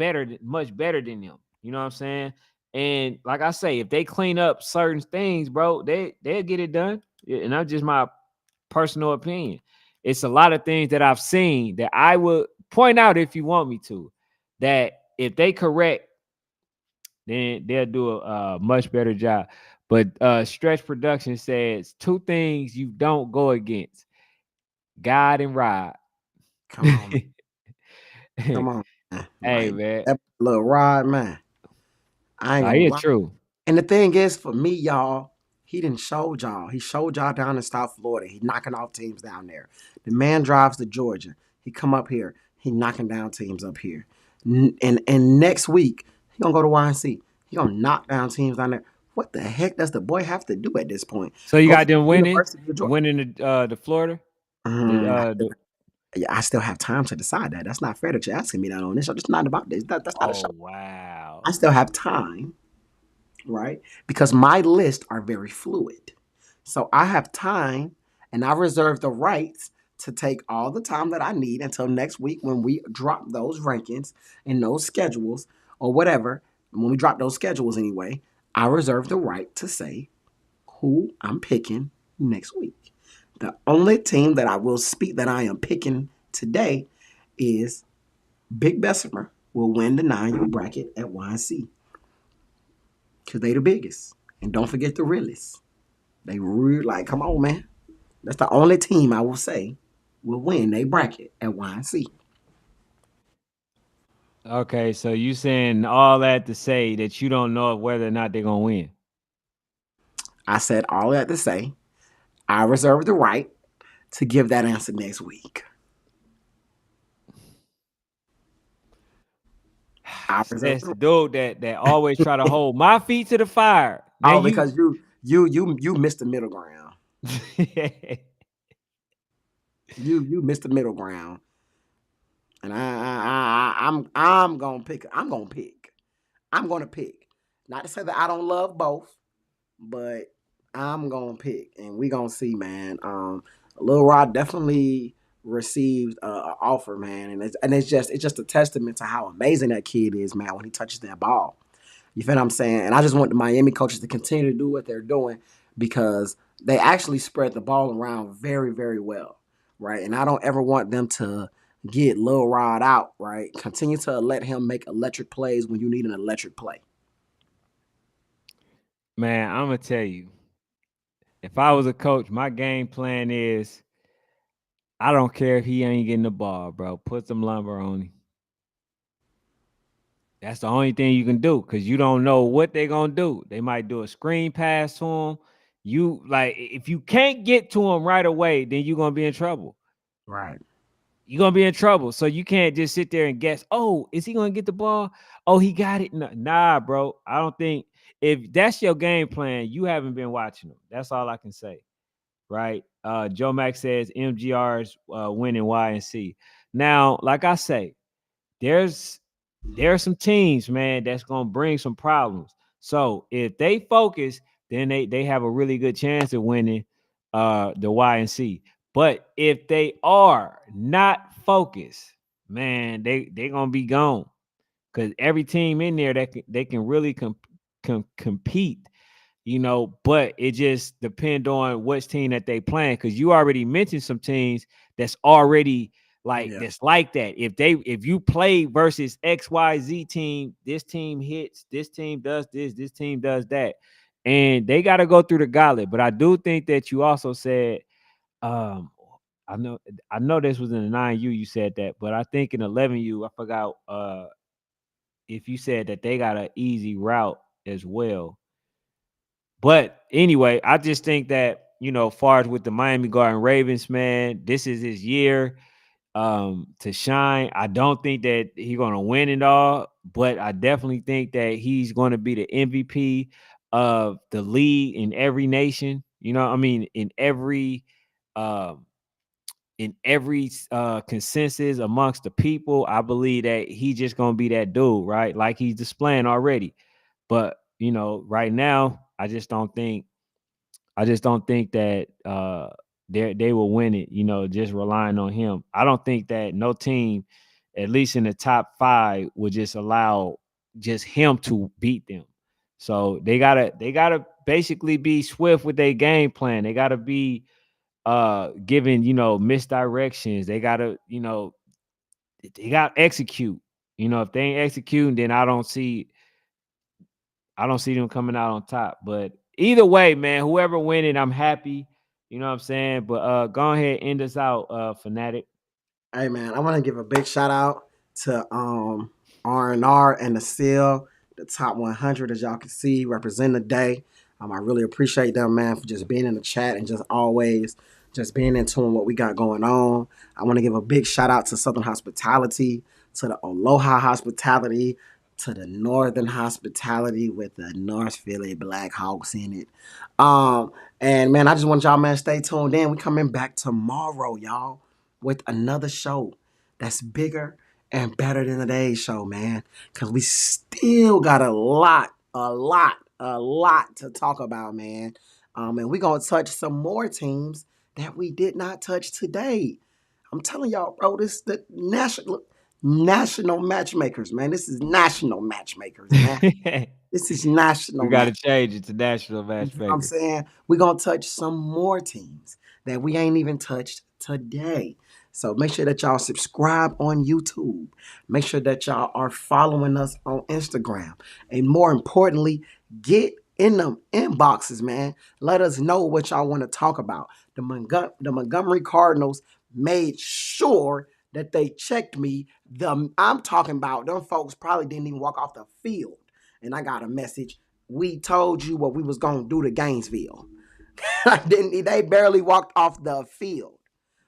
A: much better than them. You know what I'm saying? And like I say, if they clean up certain things, bro, they'll get it done. And that's just my personal opinion. It's a lot of things that I've seen that I would point out if you want me to. That if they correct, then they'll do a much better job. But Stretch Production says 2 things you don't go against: God and Rod.
B: Come on, man. Come on, man.
A: Hey
B: Like
A: man,
B: that little rod, man. I ain't
A: nah,
B: gonna
A: it's
B: lie.
A: true.
B: And the thing is, for me, y'all, he didn't show y'all. He showed y'all down in South Florida. He knocking off teams down there. The man drives to Georgia. He come up here. He knocking down teams up here. And next week he gonna go to YNC. He gonna knock down teams down there. What the heck does the boy have to do at this point?
A: So you
B: Go
A: got
B: to
A: them
B: the
A: winning,
B: University of Georgia.
A: winning the Florida.
B: Mm,
A: The
B: I still have time to decide that. That's not fair that you're asking me that on this show. It's not about this. That's not a
A: Oh
B: show.
A: wow.
B: I still have time, right? Because my lists are very fluid. So I have time and I reserve the rights to take all the time that I need until next week when we drop those rankings and those schedules or whatever. When we drop those schedules anyway, I reserve the right to say who I'm picking next week. The only team that I will speak that I am picking today is Big Bessemer will win the 9U bracket at YC because they the biggest. And don't forget the realists. They really like, come on, man. That's the only team I will say will win they bracket at YNC.
A: Okay, so you saying all that to say that you don't know whether or not they're gonna win.
B: I said all that to say, I reserve the right to give that answer next week. I reserve
A: That's
B: the
A: the
B: right.
A: dude that always try to hold my feet to the fire. Now
B: Oh,
A: you
B: because you missed the middle ground. You missed the middle ground. And I'm gonna pick. I'm gonna pick. I'm gonna pick. Not to say that I don't love both, but I'm gonna pick, and we gonna see, man. Lil Rod definitely received an offer, man, and it's just a testament to how amazing that kid is, man, when he touches that ball. You feel what I'm saying? And I just want the Miami coaches to continue to do what they're doing because they actually spread the ball around very, very well, right? And I don't ever want them to get Lil Rod out, right? Continue to let him make electric plays when you need an electric play.
A: Man, I'm gonna tell you, if I was a coach, my game plan is I don't care if he ain't getting the ball, bro. Put some lumber on him. That's the only thing you can do because you don't know what they're gonna do. They might do a screen pass to him. You like if you can't get to him right away, then you're gonna be in trouble.
B: Right.
A: You're gonna be in trouble. So you can't just sit there and guess, oh, is he gonna get the ball? Oh, he got it. Nah, bro. I don't think if that's your game plan, you haven't been watching them. That's all I can say. Right. Joe Mack says MGR's winning Y and C. Now, like I say, there's there are some teams, man, that's gonna bring some problems. So if they focus, then they have a really good chance of winning the Y and C. But if they are not focused, man, they gonna be gone because every team in there that they can really compete. but it just depend on which team that they playing, because you already mentioned some teams that's already like
B: Yeah.
A: that's like that. If you play versus XYZ team, this team hits, this team does this team does that, and they got to go through the gauntlet. But I do think that you also said, um, I know this was in the 9U you said that, but I think in 11U I forgot if you said that they got an easy route as well. But anyway, I just think that, far as with the Miami Garden Ravens, man, this is his year to shine. I don't think that he's gonna win it all, but I definitely think that he's gonna be the MVP of the league in every nation. I mean, um in every consensus amongst the people. I believe that he's just gonna be that dude, right? Like he's displaying already. But right now, I just don't think that they will win it, just relying on him. I don't think that no team, at least in the top 5, would just allow just him to beat them. So they gotta basically be swift with their game plan. They gotta be giving, misdirections. They gotta execute. If they ain't executing, then I don't see them coming out on top. But either way, man, whoever win it, I'm happy. You know what I'm saying? But go ahead, end us out, Fanatic.
B: Hey man, I want to give a big shout out to R&R and the Seal, the top 100, as y'all can see, represent the day. I really appreciate them, man, for just being in the chat and just always just being in tune with what we got going on. I want to give a big shout out to Southern Hospitality, to the Aloha Hospitality, to the Northern Hospitality with the North Philly Blackhawks in it. Um, and man, I just want y'all, man, stay tuned in. We coming back tomorrow, y'all, with another show that's bigger and better than today's show, man. Cause we still got a lot to talk about, man. And we're gonna touch some more teams that we did not touch today. I'm telling y'all, bro, this is the national matchmakers, man. This is national matchmakers, man. This is
A: We
B: national
A: got to
B: match.
A: change it to national
B: You know what I'm
A: matchmakers.
B: saying? We're going to touch some more teams that we ain't even touched today. So make sure that y'all subscribe on YouTube. Make sure that y'all are following us on Instagram. And more importantly, get in them inboxes, man. Let us know what y'all want to talk about. The Montgomery Cardinals made sure that they checked me. I'm talking about them folks probably didn't even walk off the field. And I got a message. We told you what we was gonna do to Gainesville. They barely walked off the field,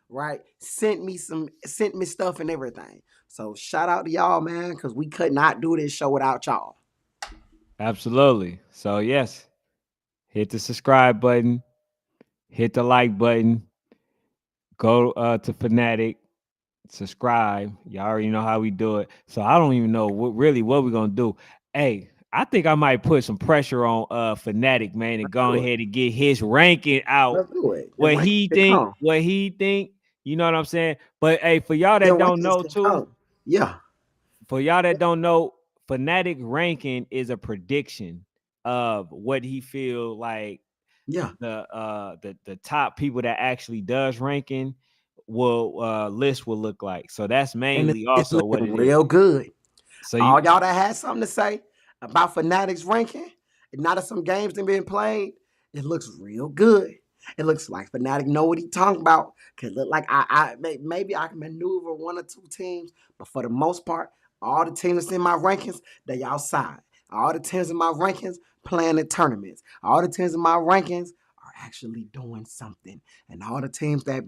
B: right? Sent me stuff and everything. So shout out to y'all, man, because we could not do this show without y'all.
A: Absolutely. So yes, hit the subscribe button, hit the like button, go to Fanatic, subscribe. Y'all already know how we do it. So I don't even know what we're gonna do. Hey, I think I might put some pressure on Fanatic, man, and
B: Let's
A: go
B: do it.
A: ahead and get his ranking out.
B: Let's do it. The
A: What
B: rankings
A: he
B: can
A: think,
B: come.
A: what he think, you know what I'm saying? But hey, for y'all
B: The
A: that don't
B: rankings
A: know
B: can
A: too,
B: come. Yeah.
A: for y'all that don't know, Fanatic ranking is a prediction of what he feel like
B: Yeah.
A: the top people that actually does ranking will list will look like. So that's
B: And
A: mainly
B: it's
A: also what
B: looking
A: it is.
B: real good.
A: So you
B: All y'all that had something to say about Fanatics ranking, and now that some games have been played, it looks real good. It looks like Fanatic know what he talking about. Cause it look like maybe I can maneuver one or two teams, but for the most part, all the teams that's in my rankings, they outside. All the teams in my rankings playing in tournaments. All the teams in my rankings are actually doing something. And all the teams that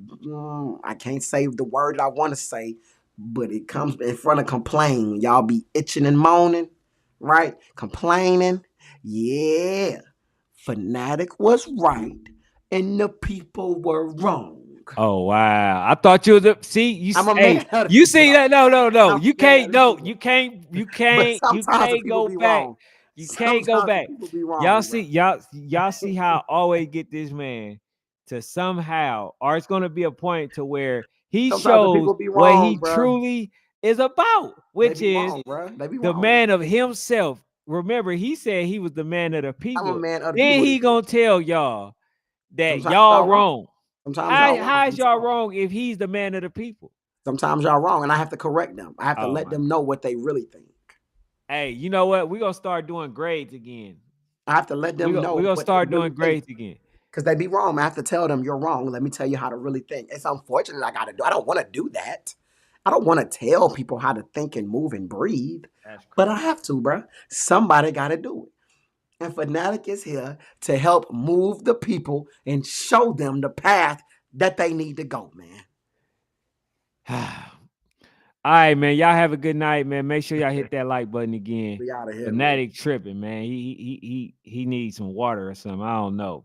B: I can't say the word I want to say, but it comes in front of complain. Y'all be itching and moaning, right? Complaining. Yeah. Fanatic was right and the people were wrong.
A: oh wow. I thought you was
B: I'm a
A: hey,
B: man of the
A: you
B: people
A: see
B: though.
A: that? No.
B: I'm
A: You
B: a man
A: can't
B: of the
A: no,
B: people.
A: you can't, you
B: But
A: can't, you
B: sometimes the
A: can't
B: people
A: go
B: be
A: back.
B: wrong.
A: You can't go
B: Sometimes the
A: back.
B: people be
A: Y'all
B: wrong,
A: see,
B: bro.
A: y'all see how I always get this man to somehow, or it's gonna be a point to where he
B: Sometimes the
A: shows
B: people be
A: what
B: wrong,
A: he
B: bro.
A: truly is about,
B: They
A: which
B: be
A: is
B: wrong, bro. They be
A: the
B: wrong.
A: man of himself. remember, he said he was the man of the
B: I'm a
A: people.
B: man of the
A: Then
B: people.
A: he gonna tell y'all that
B: Sometimes
A: y'all
B: y'all wrong.
A: wrong.
B: Sometimes y'all wrong.
A: How
B: I'm
A: is y'all
B: sorry.
A: wrong if he's the man of the people?
B: Sometimes y'all wrong, and I have to correct them. I have to
A: Oh
B: let
A: my.
B: them know what they really think.
A: Hey, you know what? We're gonna start doing grades again.
B: I have to let them
A: We
B: know
A: gonna
B: what they
A: start
B: really
A: doing
B: think.
A: grades again.
B: Because they be wrong. I have to tell them you're wrong. Let me tell you how to really think. It's unfortunate I gotta do. I don't want to do that. I don't want to tell people how to think and move and breathe.
A: That's
B: But
A: crazy.
B: I have to, bruh. Somebody gotta do it. And Fanatic is here to help move the people and show them the path that they need to go, man.
A: All right, man. Y'all have a good night, man. Make sure y'all hit that like button again.
B: We out of here, man.
A: Fanatic tripping, man. He needs some water or something. I don't know, bro.